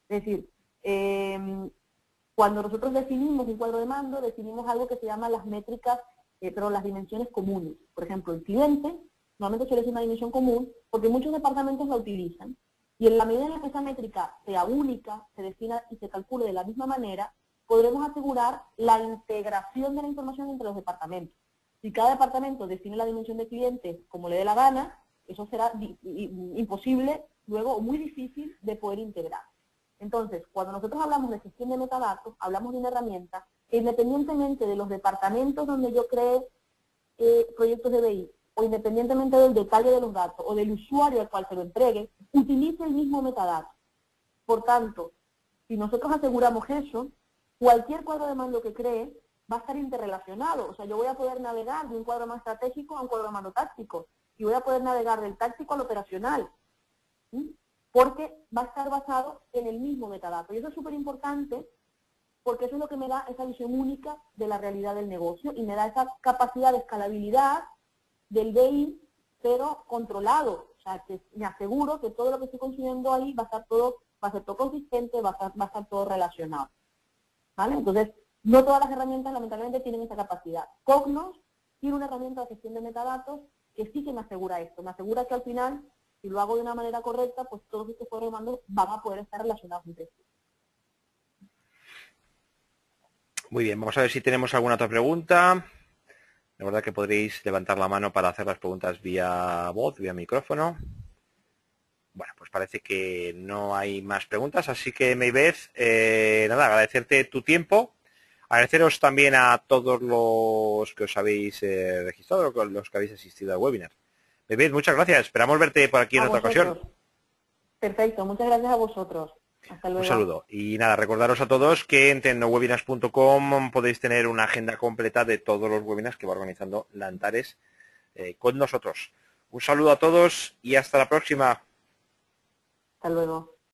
Speaker 2: Es decir, cuando nosotros definimos un cuadro de mando, definimos algo que se llama las métricas, pero las dimensiones comunes. Por ejemplo, el cliente normalmente suele ser una dimensión común porque muchos departamentos la utilizan. Y en la medida en la que esa métrica sea única, se defina y se calcule de la misma manera, podremos asegurar la integración de la información entre los departamentos. Si cada departamento define la dimensión de cliente como le dé la gana, eso será imposible, luego, o muy difícil de poder integrar. Entonces, cuando nosotros hablamos de gestión de metadatos, hablamos de una herramienta que independientemente de los departamentos donde yo cree proyectos de BI, o independientemente del detalle de los datos, o del usuario al cual se lo entregue, utilice el mismo metadato. Por tanto, si nosotros aseguramos eso, cualquier cuadro de mando que cree va a estar interrelacionado. O sea, yo voy a poder navegar de un cuadro de mando estratégico a un cuadro de mando táctico, y voy a poder navegar del táctico al operacional. Porque va a estar basado en el mismo metadato. Y eso es súper importante porque eso es lo que me da esa visión única de la realidad del negocio y me da esa capacidad de escalabilidad del BI, pero controlado. O sea, que me aseguro que todo lo que estoy consumiendo ahí va a ser todo consistente, va a estar todo relacionado. ¿Vale? Entonces, no todas las herramientas lamentablemente tienen esa capacidad. Cognos tiene una herramienta de gestión de metadatos que sí que me asegura esto. Me asegura que al final, si lo hago de una manera correcta, pues todos estos cuadros de mando van a poder estar relacionados entre sí.
Speaker 1: Muy bien, vamos a ver si tenemos alguna otra pregunta. La verdad que podréis levantar la mano para hacer las preguntas vía voz, vía micrófono. Bueno, pues parece que no hay más preguntas, así que Maybeth, nada, agradecerte tu tiempo. Agradeceros también a todos los que os habéis registrado, los que habéis asistido al webinar. Maybeth, muchas gracias. Esperamos verte por aquí en otra ocasión.
Speaker 2: Perfecto, muchas gracias a vosotros. Hasta luego.
Speaker 1: Un saludo. Y nada, recordaros a todos que en tecnowebinars.com podéis tener una agenda completa de todos los webinars que va organizando la Antares con nosotros. Un saludo a todos y hasta la próxima.
Speaker 2: Hasta luego.